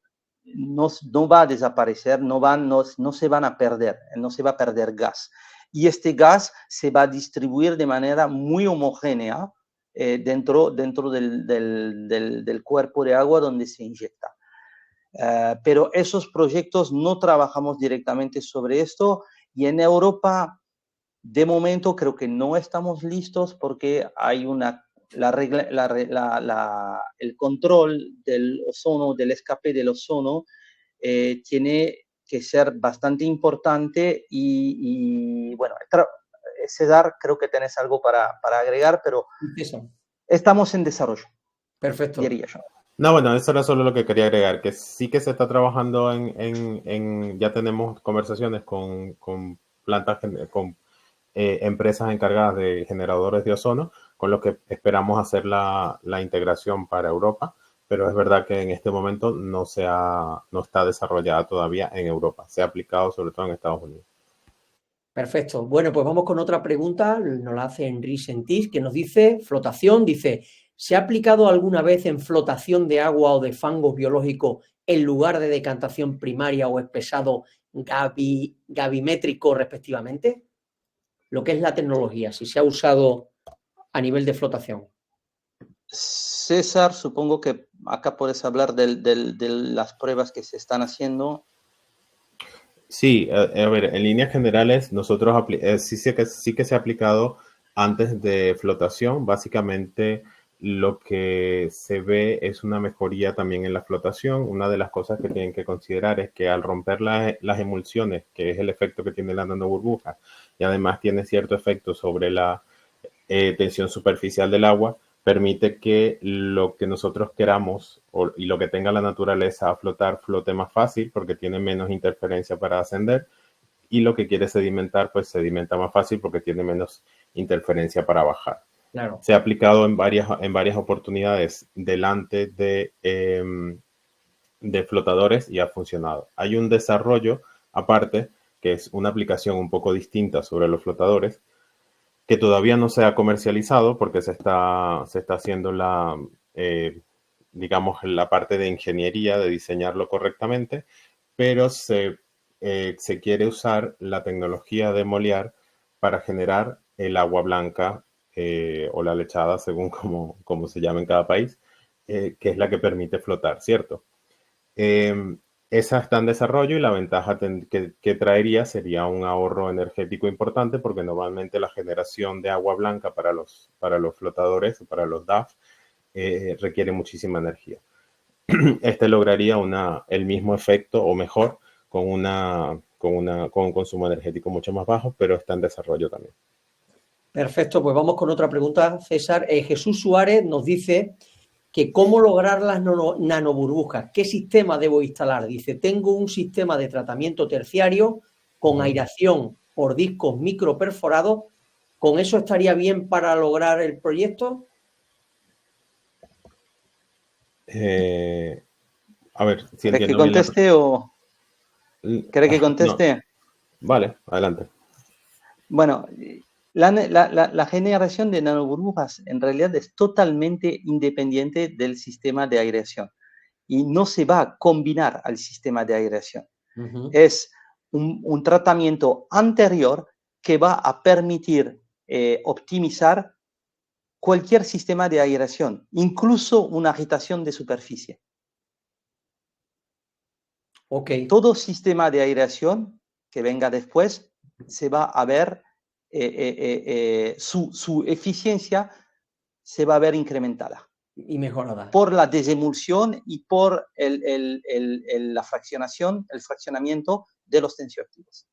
va a desaparecer, no se van a perder, no se va a perder gas. Y este gas se va a distribuir de manera muy homogénea dentro del cuerpo de agua donde se inyecta. Pero esos proyectos no trabajamos directamente sobre esto y en Europa de momento creo que no estamos listos porque hay el control del ozono, del escape del ozono, tiene que ser bastante importante y bueno, César, creo que tenés algo para agregar, pero Eso. estamos en desarrollo. Perfecto. Diría yo. No, bueno, eso era solo lo que quería agregar, que sí que se está trabajando ya tenemos conversaciones con plantas, con empresas encargadas de generadores de ozono, con lo que esperamos hacer la integración para Europa, pero es verdad que en este momento no está desarrollada todavía en Europa, se ha aplicado sobre todo en Estados Unidos. Perfecto. Bueno, pues vamos con otra pregunta, nos la hace Henry Sentis, que nos dice, flotación, dice, ¿se ha aplicado alguna vez en flotación de agua o de fangos biológicos en lugar de decantación primaria o espesado gavimétrico respectivamente? Lo que es la tecnología, si se ha usado a nivel de flotación. César, supongo que acá puedes hablar de las pruebas que se están haciendo. Sí, a ver, en líneas generales, nosotros sí que se ha aplicado antes de flotación. Básicamente, lo que se ve es una mejoría también en la flotación. Una de las cosas que tienen que considerar es que al romper las emulsiones, que es el efecto que tiene la nanoburbuja, y además tiene cierto efecto sobre la tensión superficial del agua, permite que lo que nosotros queramos y lo que tenga la naturaleza a flotar flote más fácil porque tiene menos interferencia para ascender, y lo que quiere sedimentar pues sedimenta más fácil porque tiene menos interferencia para bajar. Claro. Se ha aplicado en varias oportunidades delante de flotadores y ha funcionado. Hay un desarrollo aparte que es una aplicación un poco distinta sobre los flotadores, que todavía no se ha comercializado porque se está haciendo digamos, la parte de ingeniería, de diseñarlo correctamente, pero se quiere usar la tecnología de Molière para generar el agua blanca o la lechada, según como se llama en cada país, que es la que permite flotar, ¿cierto? Esa está en desarrollo y la ventaja que traería sería un ahorro energético importante porque normalmente la generación de agua blanca para los flotadores o para los DAF requiere muchísima energía. Este lograría el mismo efecto o mejor con un consumo energético mucho más bajo, pero está en desarrollo también. Perfecto, pues vamos con otra pregunta, César. Jesús Suárez nos dice que cómo lograr las nanoburbujas, qué sistema debo instalar. Dice, tengo un sistema de tratamiento terciario con aireación por discos microperforados. ¿Con eso estaría bien para lograr el proyecto? A ver, si ¿Querés que entiendo bien conteste o...? ¿Querés que conteste? No. Vale, adelante. Bueno, La generación de nanoburbujas en realidad es totalmente independiente del sistema de aireación y no se va a combinar al sistema de aireación. Es un tratamiento anterior que va a permitir optimizar cualquier sistema de aireación, incluso una agitación de superficie. Todo sistema de aireación que venga después se va a ver, su eficiencia se va a ver incrementada. Y mejorada. Por la desemulsión y por la fraccionación, el fraccionamiento de los tensioactivos.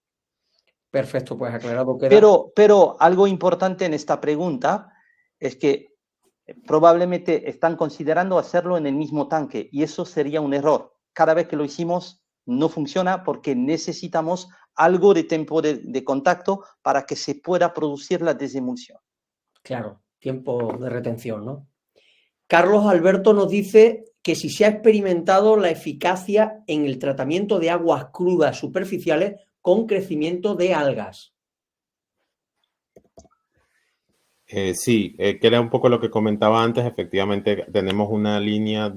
Perfecto, pues aclarado queda. Pero algo importante en esta pregunta es que probablemente están considerando hacerlo en el mismo tanque y eso sería un error. Cada vez que lo hicimos no funciona porque necesitamos algo de tiempo de contacto para que se pueda producir la desemulsión. Claro, tiempo de retención, ¿no? Carlos Alberto nos dice que si se ha experimentado la eficacia en el tratamiento de aguas crudas superficiales con crecimiento de algas. Sí, que era un poco lo que comentaba antes. Efectivamente, tenemos una línea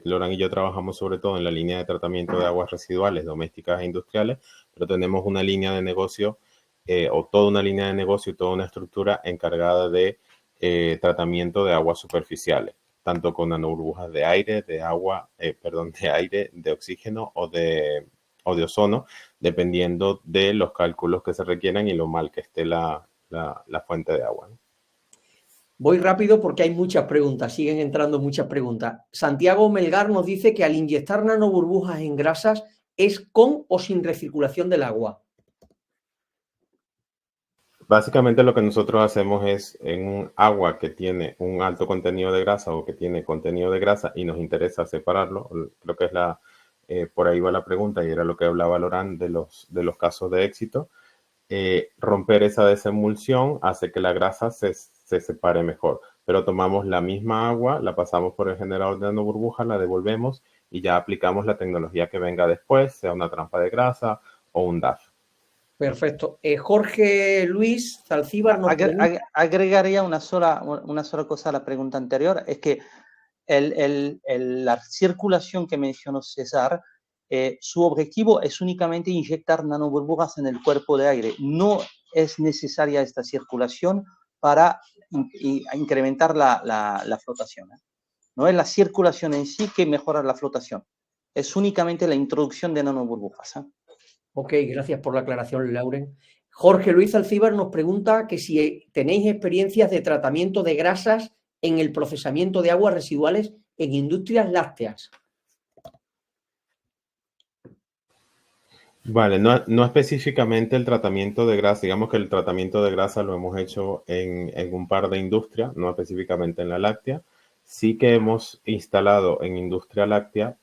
Loran y yo trabajamos sobre todo en la línea de tratamiento de aguas residuales domésticas e industriales, pero tenemos una línea de negocio o toda una línea de negocio y toda una estructura encargada de tratamiento de aguas superficiales, tanto con nanoburbujas de aire, de aire, de oxígeno o de ozono, dependiendo de los cálculos que se requieran y lo mal que esté la fuente de agua, ¿no? Voy rápido porque hay muchas preguntas, siguen entrando muchas preguntas. Santiago Melgar nos dice que al inyectar nanoburbujas en grasas es con o sin recirculación del agua. Básicamente lo que nosotros hacemos es en un agua que tiene un alto contenido de grasa o que tiene contenido de grasa y nos interesa separarlo, creo que es por ahí va la pregunta y era lo que hablaba Loran de los casos de éxito. Romper esa desemulsión hace que la grasa se separe mejor, pero tomamos la misma agua, la pasamos por el generador de nanoburbujas, la devolvemos y ya aplicamos la tecnología que venga después, sea una trampa de grasa o un DAF. Perfecto. Jorge Luis Zalcíbar nos agregaría una sola cosa a la pregunta anterior, es que la circulación que mencionó César, su objetivo es únicamente inyectar nanoburbujas en el cuerpo de aire. No es necesaria esta circulación para incrementar la flotación. No es la circulación en sí que mejora la flotación. Es únicamente la introducción de nanoburbujas. Ok, gracias por la aclaración, Lauren. Jorge Luis Alcíbar nos pregunta que si tenéis experiencias de tratamiento de grasas en el procesamiento de aguas residuales en industrias lácteas. Vale, no específicamente el tratamiento de grasa, digamos que el tratamiento de grasa lo hemos hecho en un par de industrias, no específicamente en la láctea. Sí que hemos instalado en industria láctea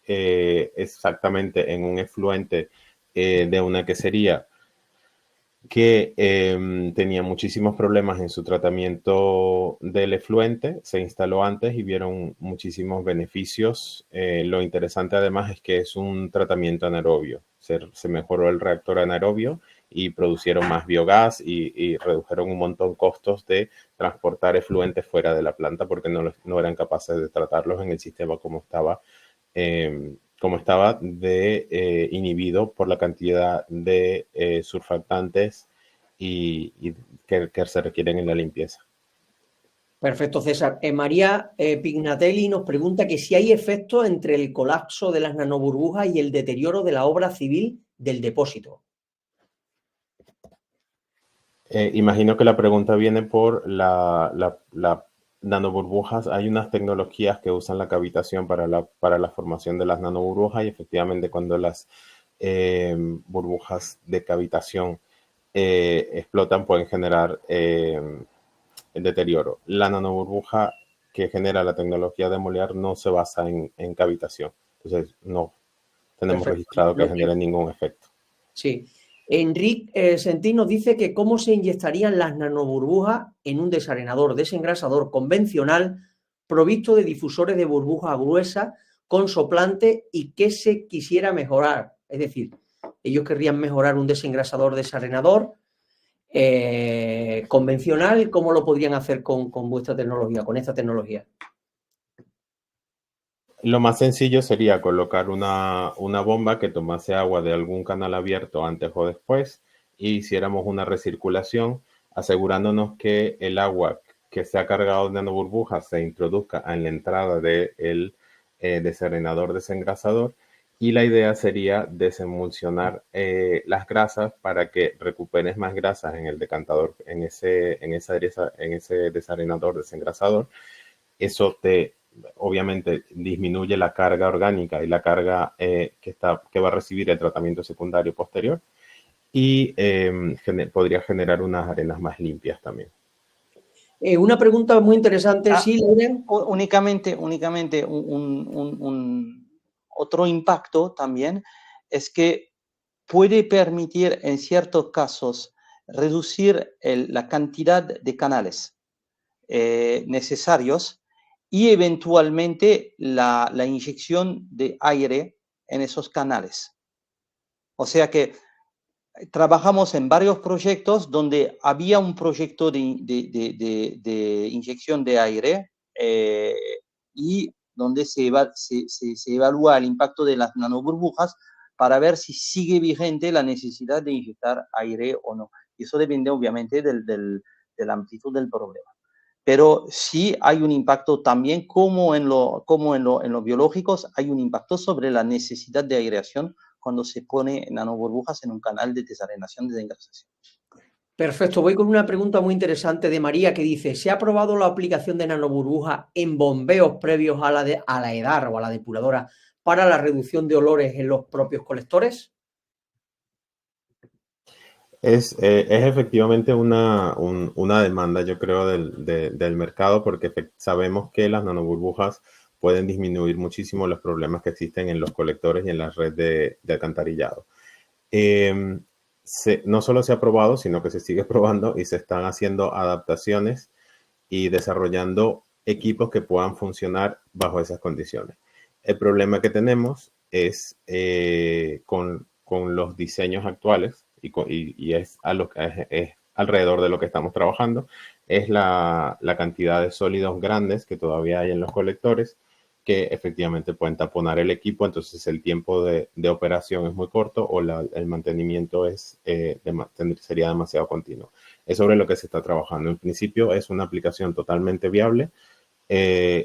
exactamente en un efluente de una quesería que tenía muchísimos problemas en su tratamiento del efluente, se instaló antes y vieron muchísimos beneficios. Lo interesante además es que es un tratamiento anaerobio, se mejoró el reactor anaerobio y producieron más biogás y redujeron un montón costos de transportar efluentes fuera de la planta porque no eran capaces de tratarlos en el sistema como estaba inhibido por la cantidad de surfactantes y que se requieren en la limpieza. Perfecto, César. María Pignatelli nos pregunta que si hay efecto entre el colapso de las nanoburbujas y el deterioro de la obra civil del depósito. Imagino que la pregunta viene por la nanoburbujas. Hay unas tecnologías que usan la cavitación para la formación de las nanoburbujas y efectivamente cuando las burbujas de cavitación explotan pueden generar el deterioro. La nanoburbuja que genera la tecnología de Molière no se basa en cavitación. Entonces no tenemos registrado que genere ningún efecto. Sí. Enrique Sentín nos dice que cómo se inyectarían las nanoburbujas en un desarenador desengrasador convencional provisto de difusores de burbuja gruesa con soplante y que se quisiera mejorar. Es decir, ellos querrían mejorar un desengrasador desarenador convencional, ¿cómo lo podrían hacer con vuestra tecnología, con esta tecnología? Lo más sencillo sería colocar una bomba que tomase agua de algún canal abierto antes o después y hiciéramos una recirculación, asegurándonos que el agua que se ha cargado de nanoburbujas se introduzca en la entrada del desarenador desengrasador, y la idea sería desemulsionar las grasas para que recuperes más grasas en el decantador, en ese desarenador desengrasador. Eso obviamente disminuye la carga orgánica y la carga que va a recibir el tratamiento secundario posterior, y podría generar unas arenas más limpias también. Una pregunta muy interesante, ¿sí, Lauren? Únicamente otro impacto también es que puede permitir en ciertos casos reducir la cantidad de canales necesarios y eventualmente la inyección de aire en esos canales. O sea que trabajamos en varios proyectos donde había un proyecto de inyección de aire y donde se evalúa el impacto de las nanoburbujas para ver si sigue vigente la necesidad de inyectar aire o no. Y eso depende obviamente de la amplitud del problema. Pero sí hay un impacto también, como en los biológicos, hay un impacto sobre la necesidad de aireación cuando se pone nanoburbujas en un canal de desarenación, desengrasación. Perfecto, voy con una pregunta muy interesante de María que dice, ¿se ha probado la aplicación de nanoburbujas en bombeos previos a la EDAR o a la depuradora para la reducción de olores en los propios colectores? Es efectivamente una demanda, yo creo, del mercado, porque sabemos que las nanoburbujas pueden disminuir muchísimo los problemas que existen en los colectores y en la red de alcantarillado. No solo se ha probado, sino que se sigue probando y se están haciendo adaptaciones y desarrollando equipos que puedan funcionar bajo esas condiciones. El problema que tenemos es con los diseños actuales, y es alrededor de lo que estamos trabajando, es la cantidad de sólidos grandes que todavía hay en los colectores, que efectivamente pueden taponar el equipo. Entonces el tiempo de operación es muy corto, o el mantenimiento sería demasiado continuo. Es sobre lo que se está trabajando. En principio es una aplicación totalmente viable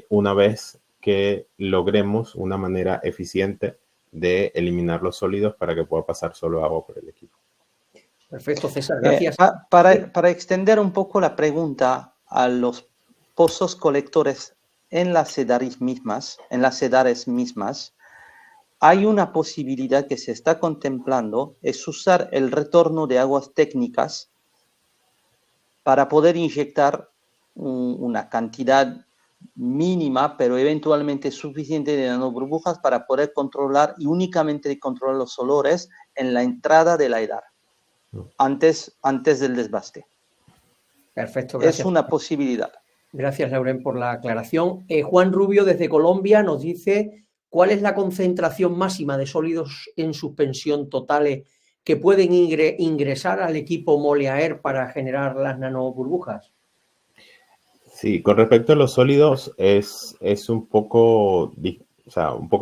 una vez que logremos una manera eficiente de eliminar los sólidos para que pueda pasar solo agua por el equipo. Perfecto, César, gracias. Para extender un poco la pregunta a los pozos colectores en las EDARES mismas, hay una posibilidad que se está contemplando, es usar el retorno de aguas técnicas para poder inyectar una cantidad mínima, pero eventualmente suficiente, de nanoburbujas para poder controlar y únicamente controlar los olores en la entrada de la EDAR, antes del desbaste. Perfecto, gracias. Es una posibilidad. Gracias, Lauren, por la aclaración. Juan Rubio, desde Colombia, nos dice cuál es la concentración máxima de sólidos en suspensión totales que pueden ingresar al equipo Moleaer para generar las nanoburbujas. Sí, con respecto a los sólidos, es un poco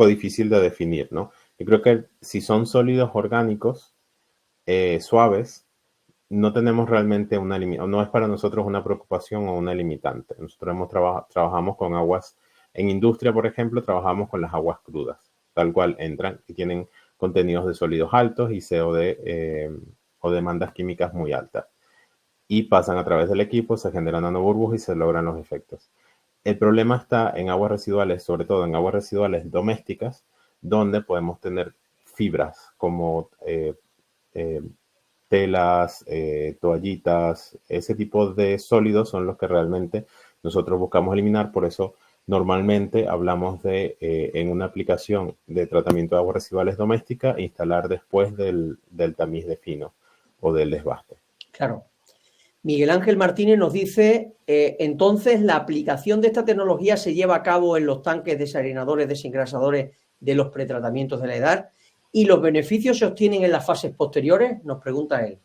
difícil de definir, ¿no? Yo creo que si son sólidos orgánicos suaves, no tenemos realmente no es para nosotros una preocupación o una limitante. Nosotros trabajamos con aguas, en industria, por ejemplo, trabajamos con las aguas crudas, tal cual entran y tienen contenidos de sólidos altos y CO2 o demandas químicas muy altas, y pasan a través del equipo, se generan nanoburbujas y se logran los efectos. El problema está en aguas residuales, sobre todo en aguas residuales domésticas, donde podemos tener fibras como telas, toallitas. Ese tipo de sólidos son los que realmente nosotros buscamos eliminar. Por eso normalmente hablamos de, en una aplicación de tratamiento de aguas residuales domésticas, instalar después del tamiz de fino o del desbaste. Claro. Miguel Ángel Martínez nos dice, entonces la aplicación de esta tecnología se lleva a cabo en los tanques desarenadores, desengrasadores de los pretratamientos de la EDAR, ¿y los beneficios se obtienen en las fases posteriores? Nos pregunta él.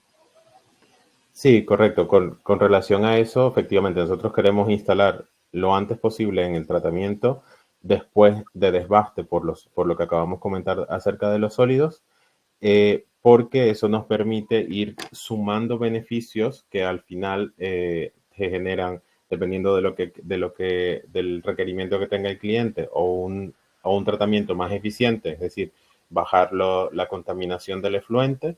Sí, correcto. Con relación a eso, efectivamente, nosotros queremos instalar lo antes posible en el tratamiento, después de desbaste por lo que acabamos de comentar acerca de los sólidos, porque eso nos permite ir sumando beneficios que al final se generan, dependiendo del requerimiento que tenga el cliente, o un tratamiento más eficiente, es decir, bajar la contaminación del efluente,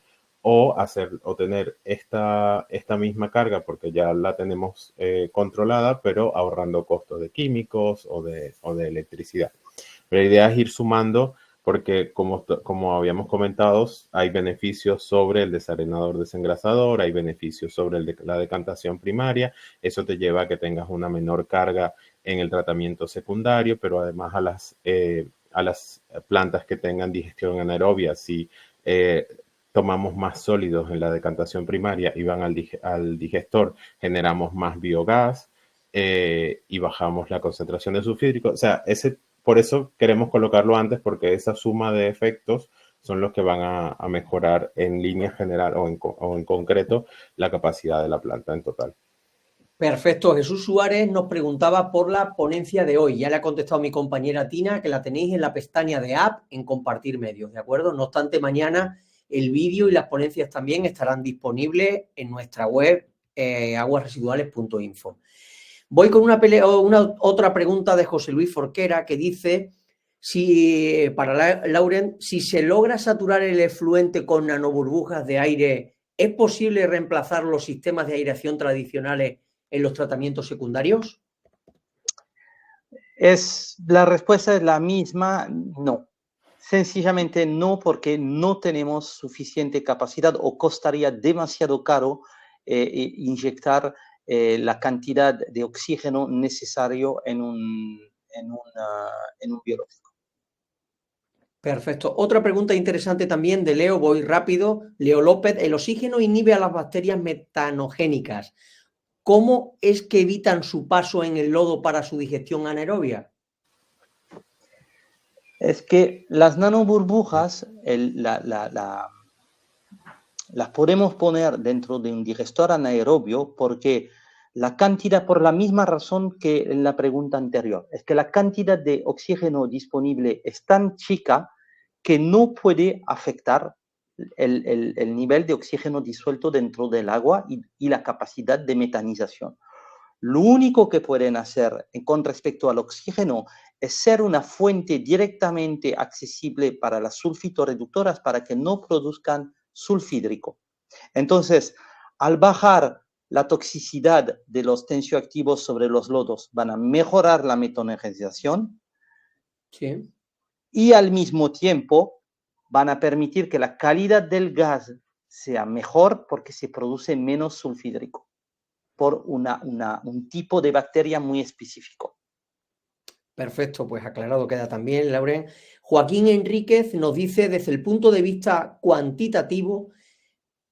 o tener esta misma carga porque ya la tenemos controlada, pero ahorrando costos de químicos o de electricidad. Pero la idea es ir sumando porque, como habíamos comentado, hay beneficios sobre el desarenador desengrasador, hay beneficios sobre la decantación primaria, eso te lleva a que tengas una menor carga en el tratamiento secundario, pero además a las plantas que tengan digestión anaerobia, si tomamos más sólidos en la decantación primaria y van al digestor, generamos más biogás y bajamos la concentración de sulfídrico. O sea, por eso queremos colocarlo antes, porque esa suma de efectos son los que van a mejorar en línea general o en concreto la capacidad de la planta en total. Perfecto. Jesús Suárez nos preguntaba por la ponencia de hoy. Ya le ha contestado mi compañera Tina que la tenéis en la pestaña de app en compartir medios, ¿de acuerdo? No obstante, mañana el vídeo y las ponencias también estarán disponibles en nuestra web aguasresiduales.info. Voy con una otra pregunta de José Luis Forquera que dice para Lauren, si se logra saturar el efluente con nanoburbujas de aire, ¿es posible reemplazar los sistemas de aireación tradicionales en los tratamientos secundarios? La respuesta es la misma, no. Sencillamente no, porque no tenemos suficiente capacidad o costaría demasiado caro inyectar la cantidad de oxígeno necesario en un biológico. Perfecto. Otra pregunta interesante también de Leo, voy rápido. Leo López, el oxígeno inhibe a las bacterias metanogénicas. ¿Cómo es que evitan su paso en el lodo para su digestión anaerobia? Es que las nanoburbujas las podemos poner dentro de un digestor anaerobio porque la cantidad, por la misma razón que en la pregunta anterior, es que la cantidad de oxígeno disponible es tan chica que no puede afectar el nivel de oxígeno disuelto dentro del agua y la capacidad de metanización. Lo único que pueden hacer con respecto al oxígeno es ser una fuente directamente accesible para las sulfitoreductoras para que no produzcan sulfídrico. Entonces, al bajar la toxicidad de los tensioactivos sobre los lodos, van a mejorar la metanogenización. Sí. Y al mismo tiempo van a permitir que la calidad del gas sea mejor porque se produce menos sulfídrico por un tipo de bacteria muy específico. Perfecto, pues aclarado queda también, Lauren. Joaquín Enríquez nos dice, desde el punto de vista cuantitativo,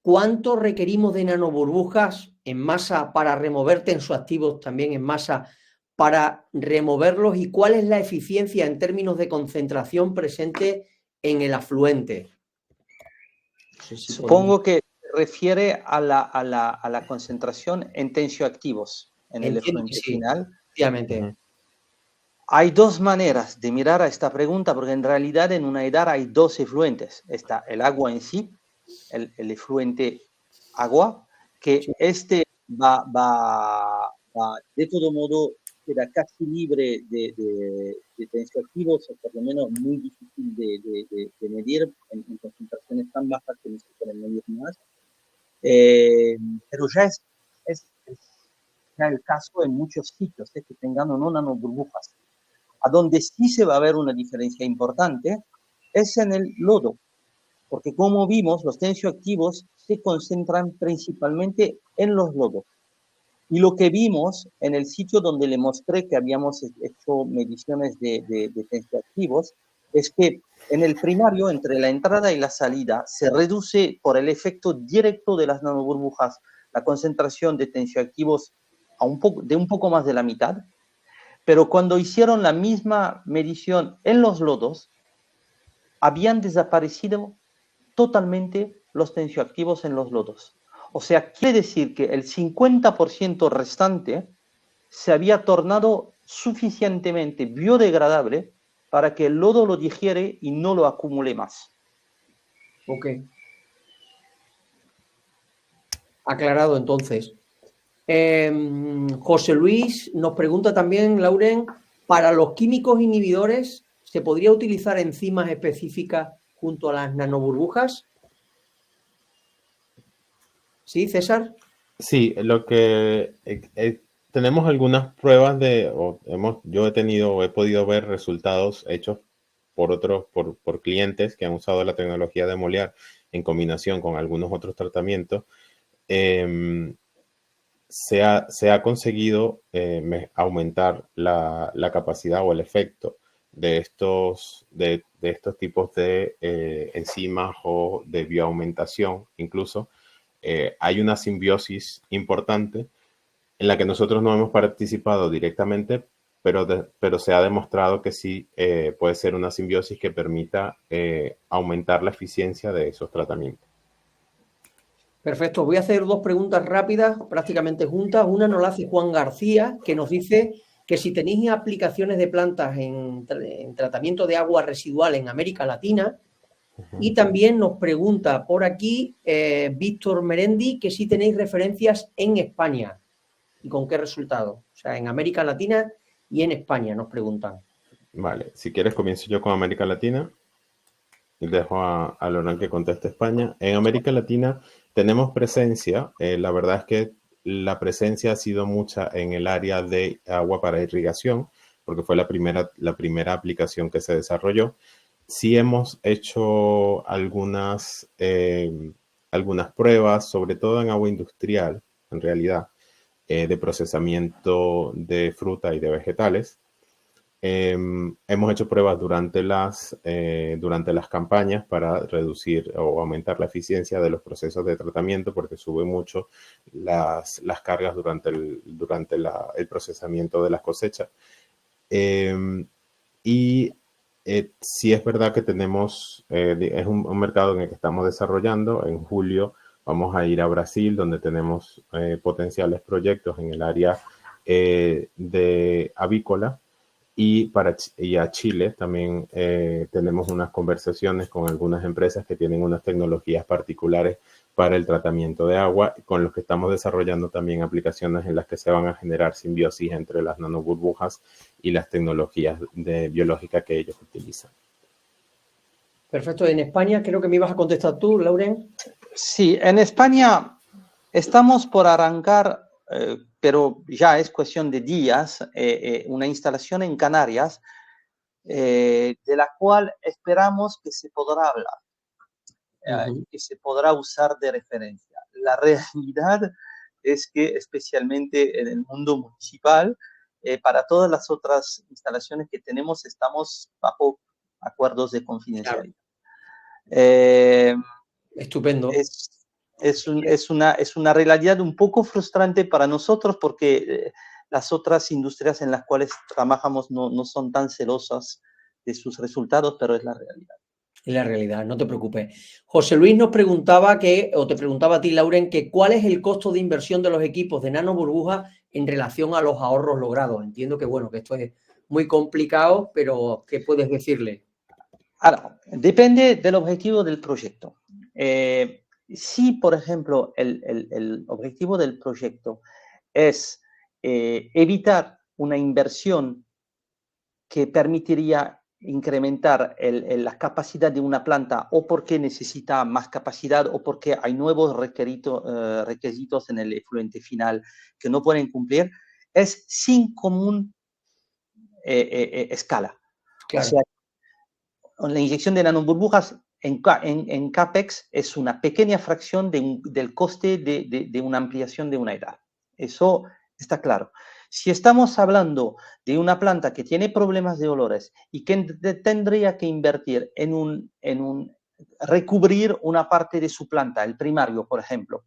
¿cuánto requerimos de nanoburbujas en masa para remover tensoactivos también en masa para removerlos? ¿Y cuál es la eficiencia en términos de concentración presente en el afluente? No sé si supongo que se refiere a la concentración en tensioactivos en el efluente final. Efectivamente. Hay dos maneras de mirar a esta pregunta, porque en realidad en una EDAR hay dos efluentes. Está el agua en sí, el efluente agua, que este va de todo modo, queda casi libre de tensioactivos, o por lo menos muy difícil de medir en concentraciones tan bajas que no se pueden medir más. Pero ya es ya el caso en muchos sitios que tengan o no nanoburbujas. A donde sí se va a ver una diferencia importante es en el lodo, porque como vimos, los tensioactivos se concentran principalmente en los lodos. Y lo que vimos en el sitio donde le mostré que habíamos hecho mediciones de tensioactivos es que en el primario, entre la entrada y la salida, se reduce por el efecto directo de las nanoburbujas la concentración de tensioactivos de un poco más de la mitad, pero cuando hicieron la misma medición en los lodos, habían desaparecido totalmente los tensioactivos en los lodos. O sea, quiere decir que el 50% restante se había tornado suficientemente biodegradable para que el lodo lo digiere y no lo acumule más. Ok. Aclarado entonces. José Luis nos pregunta también, Lauren, ¿para los químicos inhibidores se podría utilizar enzimas específicas junto a las nanoburbujas? ¿Sí, César? Sí, lo que tenemos algunas pruebas yo he podido ver resultados hechos por clientes que han usado la tecnología de Molière en combinación con algunos otros tratamientos. Se ha conseguido aumentar la capacidad o el efecto de estos tipos de enzimas o de bioaumentación incluso. Hay una simbiosis importante en la que nosotros no hemos participado directamente, pero se ha demostrado que sí puede ser una simbiosis que permita aumentar la eficiencia de esos tratamientos. Perfecto. Voy a hacer dos preguntas rápidas, prácticamente juntas. Una nos la hace Juan García, que nos dice que si tenéis aplicaciones de plantas en tratamiento de agua residual en América Latina. Y también nos pregunta por aquí Víctor Merendi que si tenéis referencias en España y con qué resultado. O sea, en América Latina y en España nos preguntan. Vale, si quieres comienzo yo con América Latina y dejo a Laurent que conteste España. En América Latina tenemos presencia, la verdad es que la presencia ha sido mucha en el área de agua para irrigación, porque fue la primera aplicación que se desarrolló. Sí hemos hecho algunas pruebas, sobre todo en agua industrial, en realidad, de procesamiento de fruta y de vegetales. Hemos hecho pruebas durante las campañas para reducir o aumentar la eficiencia de los procesos de tratamiento porque sube mucho las cargas durante el procesamiento de las cosechas. Y sí es verdad que tenemos, es un mercado en el que estamos desarrollando. En julio vamos a ir a Brasil, donde tenemos potenciales proyectos en el área de avícola. Y a Chile también tenemos unas conversaciones con algunas empresas que tienen unas tecnologías particulares para el tratamiento de agua, con los que estamos desarrollando también aplicaciones en las que se van a generar simbiosis entre las nanoburbujas y las tecnologías biológicas que ellos utilizan. Perfecto. En España creo que me ibas a contestar tú, Lauren. Sí, en España estamos por arrancar, pero ya es cuestión de días, una instalación en Canarias, de la cual esperamos que se podrá hablar, que se podrá usar de referencia. La realidad es que especialmente en el mundo municipal, para todas las otras instalaciones que tenemos estamos bajo acuerdos de confidencialidad. Claro. Estupendo. Es una realidad un poco frustrante para nosotros porque las otras industrias en las cuales trabajamos no son tan celosas de sus resultados, pero es la realidad. Es la realidad, no te preocupes. José Luis nos preguntaba te preguntaba a ti, Lauren, que cuál es el costo de inversión de los equipos de nanoburbuja en relación a los ahorros logrados. Entiendo que, bueno, que esto es muy complicado, pero ¿qué puedes decirle? Ahora, depende del objetivo del proyecto. Si, por ejemplo, el objetivo del proyecto es evitar una inversión que permitiría incrementar la capacidad de una planta o porque necesita más capacidad o porque hay nuevos requisitos en el efluente final que no pueden cumplir, es sin común escala. Claro. O sea, la inyección de nanoburbujas en CAPEX es una pequeña fracción del coste de una ampliación de una edad. Eso está claro. Si estamos hablando de una planta que tiene problemas de olores y que tendría que invertir en recubrir una parte de su planta, el primario, por ejemplo,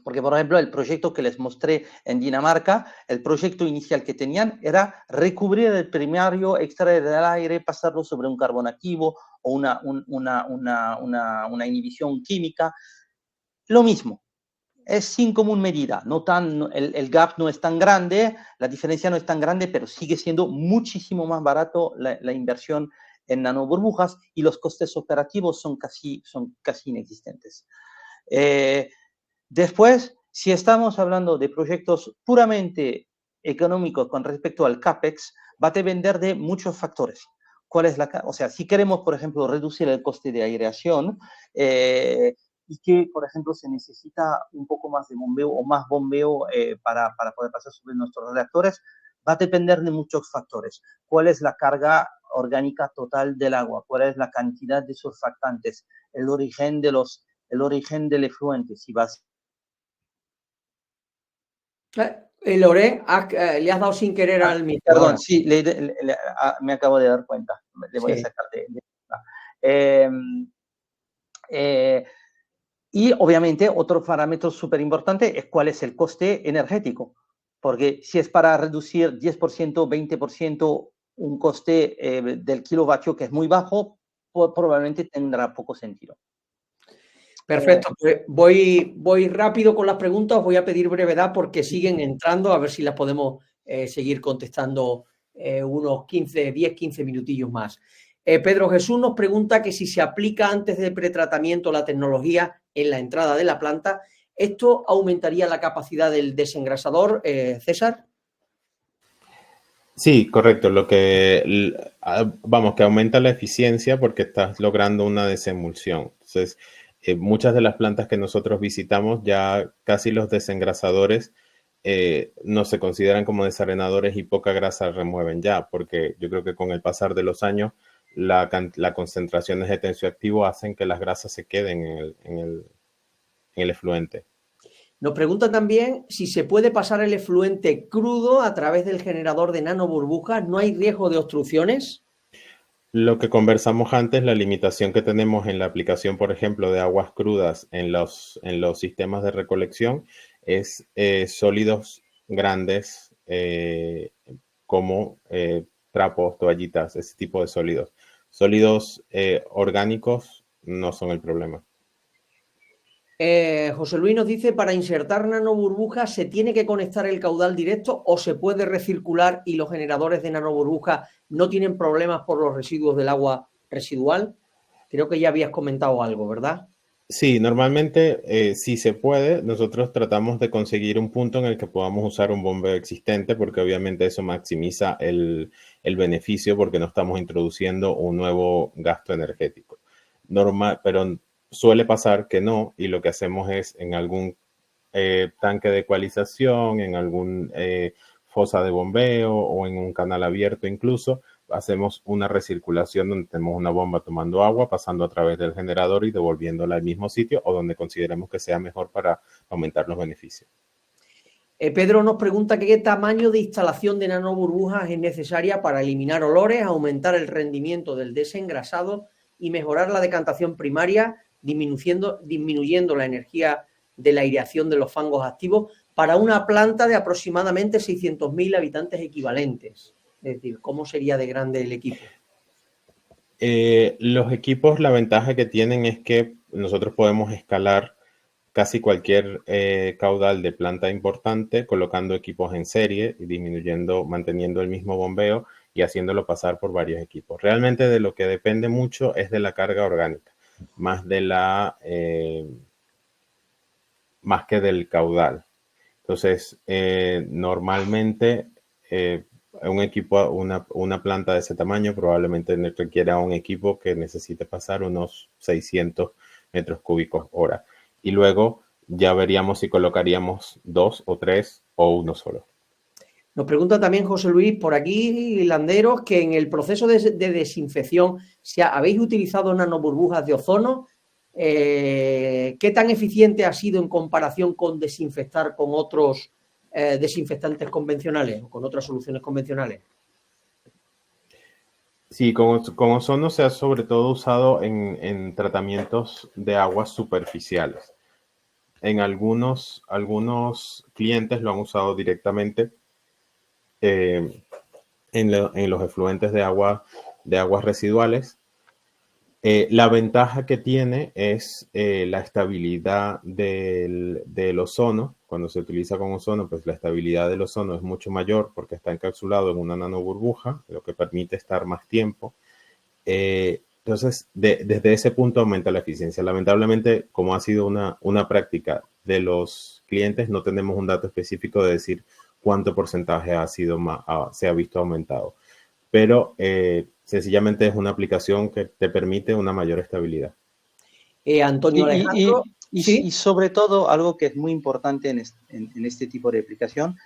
porque, por ejemplo, el proyecto que les mostré en Dinamarca, el proyecto inicial que tenían era recubrir el primario, extraer del aire, pasarlo sobre un carbón activo o una inhibición química. Lo mismo. es sin común medida. El gap no es tan grande, la diferencia no es tan grande, pero sigue siendo muchísimo más barato la inversión en nanoburbujas y los costes operativos son casi inexistentes. Después, si estamos hablando de proyectos puramente económicos con respecto al CAPEX, va a depender de muchos factores. O sea, si queremos, por ejemplo, reducir el coste de aireación y que, por ejemplo, se necesita un poco más de bombeo o más bombeo para poder pasar sobre nuestros reactores, va a depender de muchos factores. ¿Cuál es la carga orgánica total del agua? ¿Cuál es la cantidad de surfactantes? El origen del efluente, si vas. Lore, le has dado sin querer al micro. Perdón, ahora. sí, me acabo de dar cuenta. Le voy a sacar y obviamente otro parámetro súper importante es cuál es el coste energético. Porque si es para reducir 10%, 20% un coste del kilovatio que es muy bajo, probablemente tendrá poco sentido. Perfecto, pues voy rápido con las preguntas, voy a pedir brevedad porque siguen entrando, a ver si las podemos seguir contestando unos 10-15 minutillos más. Pedro Jesús nos pregunta que si se aplica antes del pretratamiento la tecnología en la entrada de la planta, ¿esto aumentaría la capacidad del desengrasador, César? Sí, correcto. Vamos, que aumenta la eficiencia porque estás logrando una desemulsión. Entonces, muchas de las plantas que nosotros visitamos, ya casi los desengrasadores no se consideran como desarenadores y poca grasa remueven ya, porque yo creo que con el pasar de los años, las concentraciones de tensioactivo hacen que las grasas se queden en el efluente. Nos pregunta también si se puede pasar el efluente crudo a través del generador de nanoburbujas. ¿No hay riesgo de obstrucciones? Lo que conversamos antes, la limitación que tenemos en la aplicación, por ejemplo, de aguas crudas en los sistemas de recolección es sólidos grandes como trapos, toallitas, ese tipo de sólidos. Sólidos orgánicos no son el problema. José Luis nos dice, para insertar nanoburbujas, ¿se tiene que conectar el caudal directo o se puede recircular y los generadores de nanoburbujas no tienen problemas por los residuos del agua residual? Creo que ya habías comentado algo, ¿verdad? Sí, normalmente si se puede, nosotros tratamos de conseguir un punto en el que podamos usar un bombeo existente porque obviamente eso maximiza el beneficio porque no estamos introduciendo un nuevo gasto energético. Pero suele pasar que no y lo que hacemos es en algún tanque de ecualización, en algún fosa de bombeo o en un canal abierto incluso, hacemos una recirculación donde tenemos una bomba tomando agua, pasando a través del generador y devolviéndola al mismo sitio o donde consideremos que sea mejor para aumentar los beneficios. Pedro nos pregunta qué tamaño de instalación de nanoburbujas es necesaria para eliminar olores, aumentar el rendimiento del desengrasado y mejorar la decantación primaria, disminuyendo la energía de la aireación de los fangos activos para una planta de aproximadamente 600.000 habitantes equivalentes. Es decir, ¿cómo sería de grande el equipo? Los equipos, la ventaja que tienen es que nosotros podemos escalar casi cualquier caudal de planta importante colocando equipos en serie y manteniendo el mismo bombeo y haciéndolo pasar por varios equipos. Realmente de lo que depende mucho es de la carga orgánica, más que del caudal. Entonces, normalmente una planta de ese tamaño probablemente requiera un equipo que necesite pasar unos 600 metros cúbicos hora. Y luego ya veríamos si colocaríamos 2 o 3 o uno solo. Nos pregunta también José Luis por aquí, Landeros, que en el proceso de desinfección, si habéis utilizado nanoburbujas de ozono, ¿qué tan eficiente ha sido en comparación con desinfectar con otros desinfectantes convencionales o con otras soluciones convencionales? Sí, con ozono se ha sobre todo usado en tratamientos de aguas superficiales. En algunos clientes lo han usado directamente en los efluentes de aguas residuales. La ventaja que tiene es la estabilidad del ozono. Cuando se utiliza con ozono, pues la estabilidad del ozono es mucho mayor porque está encapsulado en una nanoburbuja, lo que permite estar más tiempo. Entonces, desde ese punto aumenta la eficiencia. Lamentablemente, como ha sido una práctica de los clientes, no tenemos un dato específico de decir cuánto porcentaje se ha visto aumentado. Pero sencillamente es una aplicación que te permite una mayor estabilidad. Antonio Alejandro, ¿sí? Y sobre todo, algo que es muy importante en este tipo de aplicación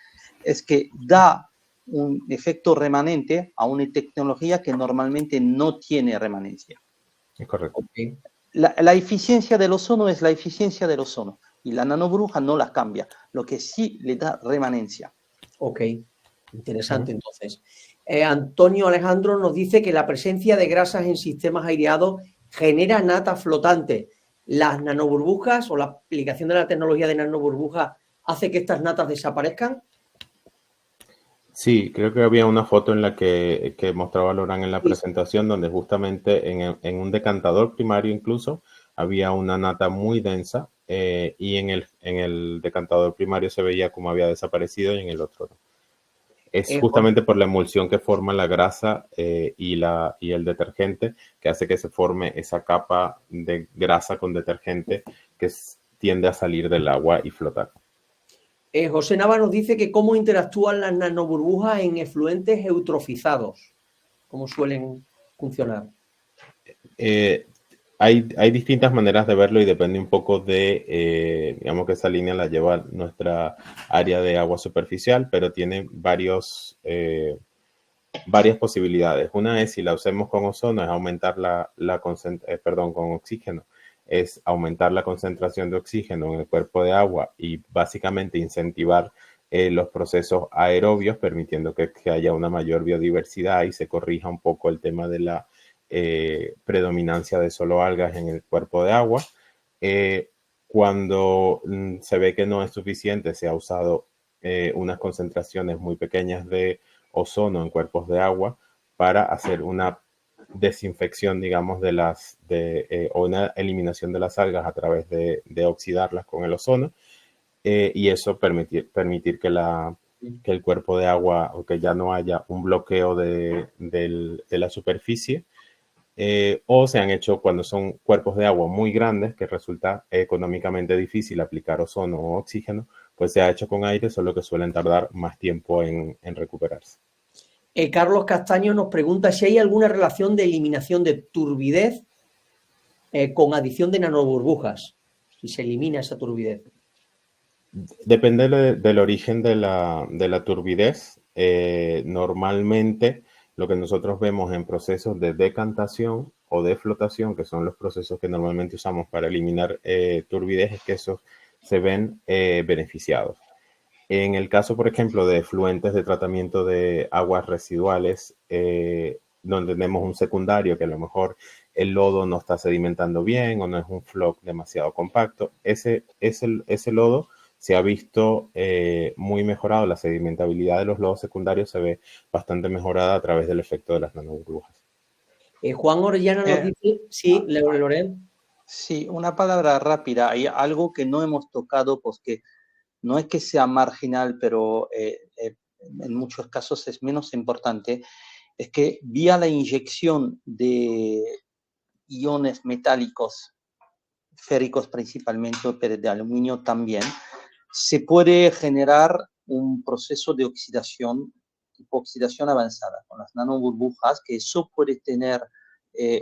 es que da un efecto remanente a una tecnología que normalmente no tiene remanencia. Es correcto. Okay. La eficiencia del ozono es la eficiencia del ozono y la nanoburbuja no la cambia, lo que sí le da remanencia. Ok, interesante entonces. Antonio Alejandro nos dice que la presencia de grasas en sistemas aireados genera nata flotante. ¿Las nanoburbujas o la aplicación de la tecnología de nanoburbujas hace que estas natas desaparezcan? Sí, creo que había una foto en la que mostraba Lorán en la presentación donde justamente en un decantador primario incluso había una nata muy densa y en el decantador primario se veía como había desaparecido y en el otro no. Es justamente por la emulsión que forma la grasa y el detergente que hace que se forme esa capa de grasa con detergente que tiende a salir del agua y flotar. José Nava nos dice que cómo interactúan las nanoburbujas en efluentes eutrofizados. ¿Cómo suelen funcionar? Hay distintas maneras de verlo y depende un poco de, digamos que esa línea la lleva nuestra área de agua superficial, pero tiene varias posibilidades. Una es, si la usemos con ozono, es aumentar con oxígeno, es aumentar la concentración de oxígeno en el cuerpo de agua y básicamente incentivar los procesos aerobios, permitiendo que haya una mayor biodiversidad y se corrija un poco el tema de la predominancia de solo algas en el cuerpo de agua. Cuando se ve que no es suficiente, se ha usado unas concentraciones muy pequeñas de ozono en cuerpos de agua para hacer una desinfección, digamos, o una eliminación de las algas a través de oxidarlas con el ozono y eso permitir que el cuerpo de agua o que ya no haya un bloqueo de la superficie. O se han hecho cuando son cuerpos de agua muy grandes que resulta económicamente difícil aplicar ozono o oxígeno, pues se ha hecho con aire, solo que suelen tardar más tiempo en recuperarse. Carlos Castaño nos pregunta si hay alguna relación de eliminación de turbidez con adición de nanoburbujas, si se elimina esa turbidez. Depende del origen de la turbidez. Normalmente lo que nosotros vemos en procesos de decantación o de flotación, que son los procesos que normalmente usamos para eliminar turbidez, es que esos se ven beneficiados. En el caso, por ejemplo, de efluentes de tratamiento de aguas residuales, donde tenemos un secundario que a lo mejor el lodo no está sedimentando bien o no es un floc demasiado compacto, ese lodo se ha visto muy mejorado. La sedimentabilidad de los lodos secundarios se ve bastante mejorada a través del efecto de las nanoburbujas. Juan Orellana nos dice, sí, Loren. Sí, una palabra rápida. Hay algo que no hemos tocado, pues que no es que sea marginal, pero en muchos casos es menos importante, es que vía la inyección de iones metálicos, férricos principalmente, pero de aluminio también, se puede generar un proceso de oxidación, tipo oxidación avanzada, con las nanoburbujas, que eso puede tener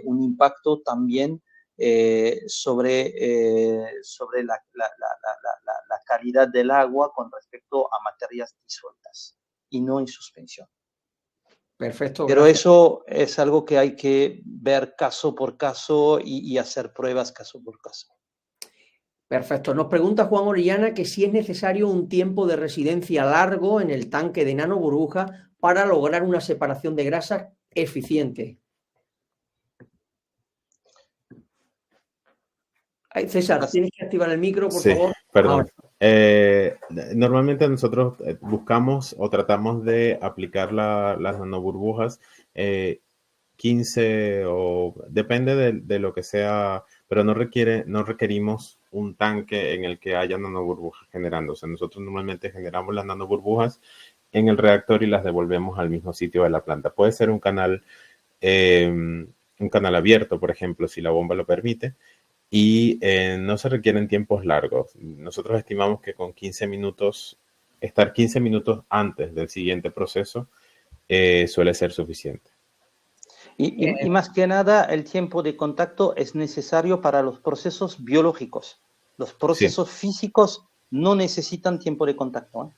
un impacto también sobre la calidad del agua con respecto a materias disueltas y no en suspensión. Perfecto, pero gracias. Eso es algo que hay que ver caso por caso y hacer pruebas caso por caso. Perfecto. Nos pregunta Juan Orellana que si es necesario un tiempo de residencia largo en el tanque de nanoburbuja para lograr una separación de grasas eficiente. César, tienes que activar el micro, por favor. Perdón. Normalmente nosotros buscamos o tratamos de aplicar las nanoburbujas 15 o depende de lo que sea, pero no requerimos un tanque en el que haya nanoburbujas generándose. Nosotros normalmente generamos las nanoburbujas en el reactor y las devolvemos al mismo sitio de la planta. Puede ser un canal abierto, por ejemplo, si la bomba lo permite, y no se requieren tiempos largos. Nosotros estimamos que con 15 minutos, estar 15 minutos antes del siguiente proceso suele ser suficiente. Y más que nada, el tiempo de contacto es necesario para los procesos biológicos. Los procesos físicos no necesitan tiempo de contacto, ¿eh?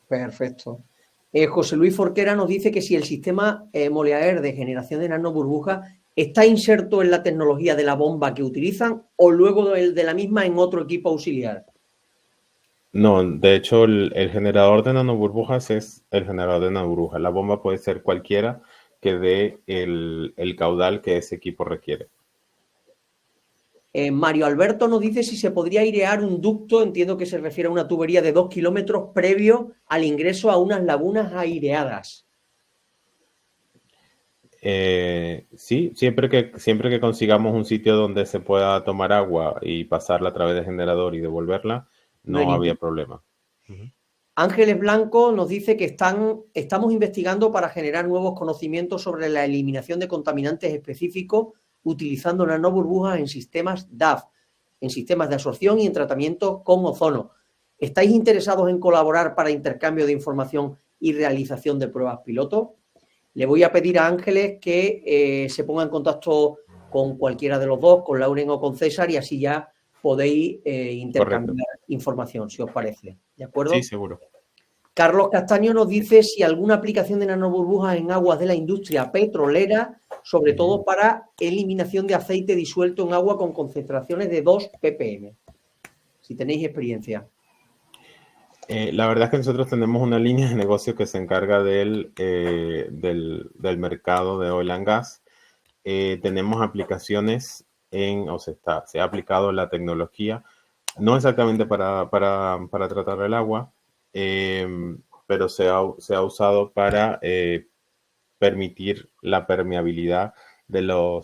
Perfecto. José Luis Forquera nos dice que si el sistema Moliaer de generación de nanoburbujas está inserto en la tecnología de la bomba que utilizan o luego el de la misma en otro equipo auxiliar. No, de hecho el generador de nanoburbujas es el generador de nanoburbujas. La bomba puede ser cualquiera que dé el caudal que ese equipo requiere. Mario Alberto nos dice si se podría airear un ducto, entiendo que se refiere a una tubería de 2 kilómetros previo al ingreso a unas lagunas aireadas. Sí, siempre que consigamos un sitio donde se pueda tomar agua y pasarla a través del generador y devolverla, no había problema. Ángeles Blanco nos dice que estamos investigando para generar nuevos conocimientos sobre la eliminación de contaminantes específicos utilizando nanoburbujas en sistemas DAF, en sistemas de absorción y en tratamiento con ozono. ¿Estáis interesados en colaborar para intercambio de información y realización de pruebas piloto? Le voy a pedir a Ángeles que se ponga en contacto con cualquiera de los dos, con Lauren o con César, y así ya podéis intercambiar información, si os parece. ¿De acuerdo? Sí, seguro. Carlos Castaño nos dice si alguna aplicación de nanoburbujas en aguas de la industria petrolera, sobre todo para eliminación de aceite disuelto en agua con concentraciones de 2 ppm. Si tenéis experiencia. La verdad es que nosotros tenemos una línea de negocio que se encarga del mercado de oil and gas. Tenemos aplicaciones se ha aplicado la tecnología, no exactamente para tratar el agua, pero se ha usado para permitir la permeabilidad de lo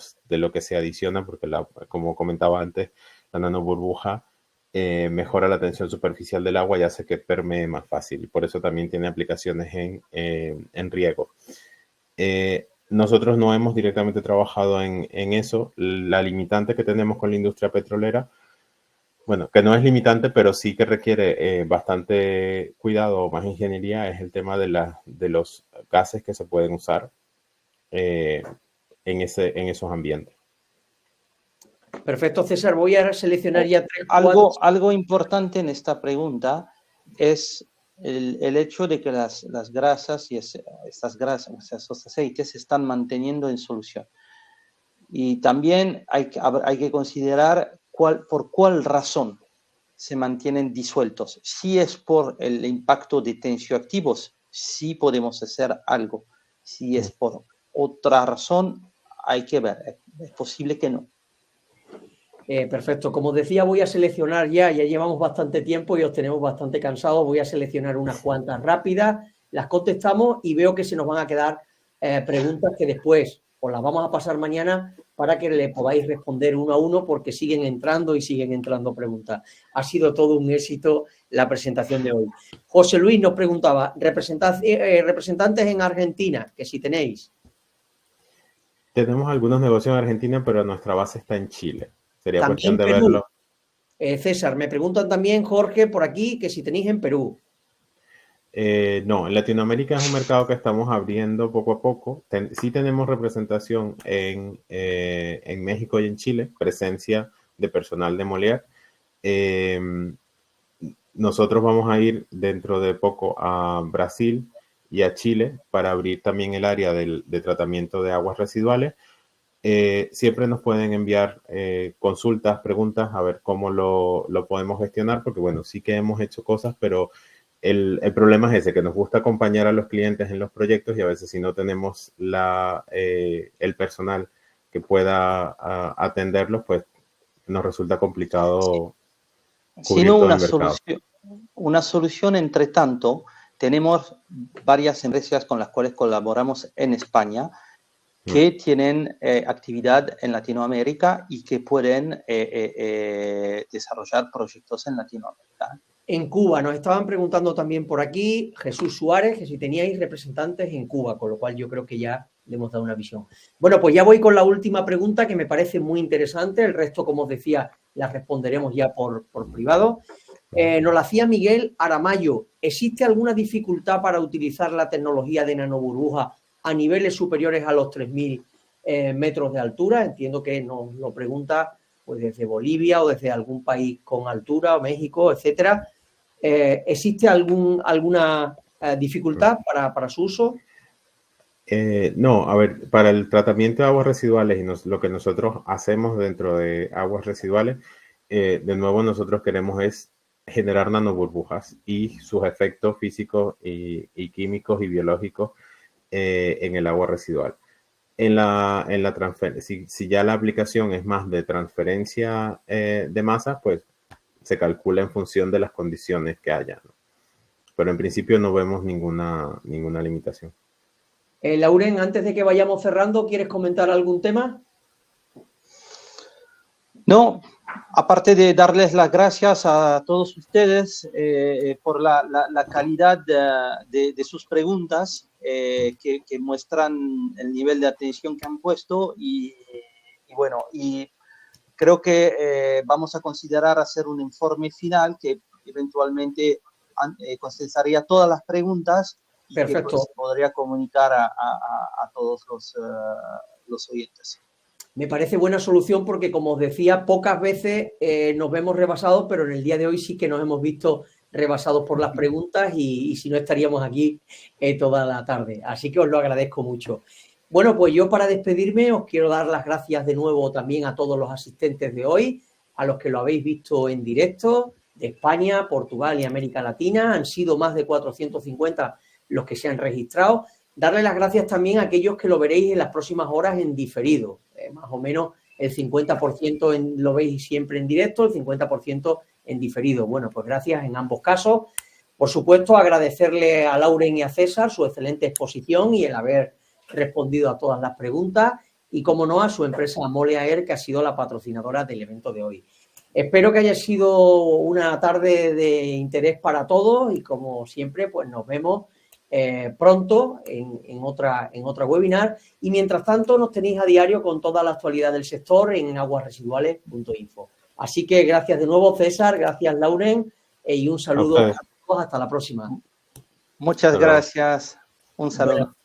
que se adiciona, porque como comentaba antes, la nanoburbuja mejora la tensión superficial del agua y hace que permee más fácil. Por eso también tiene aplicaciones en riego. Nosotros no hemos directamente trabajado en eso. La limitante que tenemos con la industria petrolera, bueno, que no es limitante, pero sí que requiere bastante cuidado o más ingeniería, es el tema de los gases que se pueden usar en esos ambientes. Perfecto, César. Voy a seleccionar ya algo importante en esta pregunta es el hecho de que las grasas y estas grasas, esos aceites se están manteniendo en solución. Y también hay que considerar por cuál razón se mantienen disueltos. Si es por el impacto de tensioactivos, sí podemos hacer algo. Si es por otra razón, hay que ver. Es posible que no. Perfecto. Como decía, voy a seleccionar ya llevamos bastante tiempo y os tenemos bastante cansados. Voy a seleccionar unas cuantas rápidas, las contestamos y veo que se nos van a quedar preguntas que después os las vamos a pasar mañana para que le podáis responder uno a uno, porque siguen entrando preguntas. Ha sido todo un éxito la presentación de hoy. José Luis nos preguntaba, representantes en Argentina, que si tenéis. Tenemos algunos negocios en Argentina, pero nuestra base está en Chile. Sería También cuestión de Perú. verlo. César, me preguntan también, Jorge, por aquí, que si tenéis en Perú. No, en Latinoamérica es un mercado que estamos abriendo poco a poco. Sí tenemos representación en México y en Chile, presencia de personal de Molière. Nosotros vamos a ir dentro de poco a Brasil y a Chile para abrir también el área de tratamiento de aguas residuales. Siempre nos pueden enviar consultas, preguntas, a ver cómo lo podemos gestionar, porque bueno, sí que hemos hecho cosas, pero el problema es ese, que nos gusta acompañar a los clientes en los proyectos y a veces si no tenemos el personal que pueda atenderlos, pues nos resulta complicado cubrir todo el mercado. Una solución, entre tanto, tenemos varias empresas con las cuales colaboramos en España que tienen actividad en Latinoamérica y que pueden desarrollar proyectos en Latinoamérica. En Cuba, nos estaban preguntando también por aquí, Jesús Suárez, que si teníais representantes en Cuba, con lo cual yo creo que ya le hemos dado una visión. Bueno, pues ya voy con la última pregunta que me parece muy interesante. El resto, como os decía, las responderemos ya por privado. Nos la hacía Miguel Aramayo. ¿Existe alguna dificultad para utilizar la tecnología de nanoburbuja a niveles superiores a los 3.000 metros de altura? Entiendo que nos lo pregunta pues desde Bolivia o desde algún país con altura, o México, etcétera. ¿Existe alguna dificultad para su uso? No, a ver, para el tratamiento de aguas residuales y lo que nosotros hacemos dentro de aguas residuales, de nuevo nosotros queremos es generar nanoburbujas y sus efectos físicos y químicos y biológicos en el agua residual. Si ya la aplicación es más de transferencia de masa, pues se calcula en función de las condiciones que haya, ¿no? Pero en principio no vemos ninguna limitación. Lauren, antes de que vayamos cerrando, ¿quieres comentar algún tema? No, aparte de darles las gracias a todos ustedes por la calidad de sus preguntas que muestran el nivel de atención que han puesto y bueno, y creo que vamos a considerar hacer un informe final que eventualmente condensaría todas las preguntas y Perfecto. que pues, podría comunicar a todos los oyentes. Me parece buena solución porque, como os decía, pocas veces nos vemos rebasados, pero en el día de hoy sí que nos hemos visto rebasados por las preguntas y si no estaríamos aquí toda la tarde. Así que os lo agradezco mucho. Bueno, pues yo para despedirme os quiero dar las gracias de nuevo también a todos los asistentes de hoy, a los que lo habéis visto en directo, de España, Portugal y América Latina. Han sido más de 450 los que se han registrado. Darle las gracias también a aquellos que lo veréis en las próximas horas en diferido. Más o menos el 50% lo veis siempre en directo, el 50% en diferido. Bueno, pues gracias en ambos casos. Por supuesto, agradecerle a Lauren y a César su excelente exposición y el haber respondido a todas las preguntas y, como no, a su empresa Mole Air, que ha sido la patrocinadora del evento de hoy. Espero que haya sido una tarde de interés para todos y, como siempre, pues nos vemos pronto en otra webinar y mientras tanto nos tenéis a diario con toda la actualidad del sector en aguasresiduales.info. Así que gracias de nuevo, César, gracias, Lauren, y un saludo a todos, hasta la próxima. Muchas gracias, un saludo. Bueno.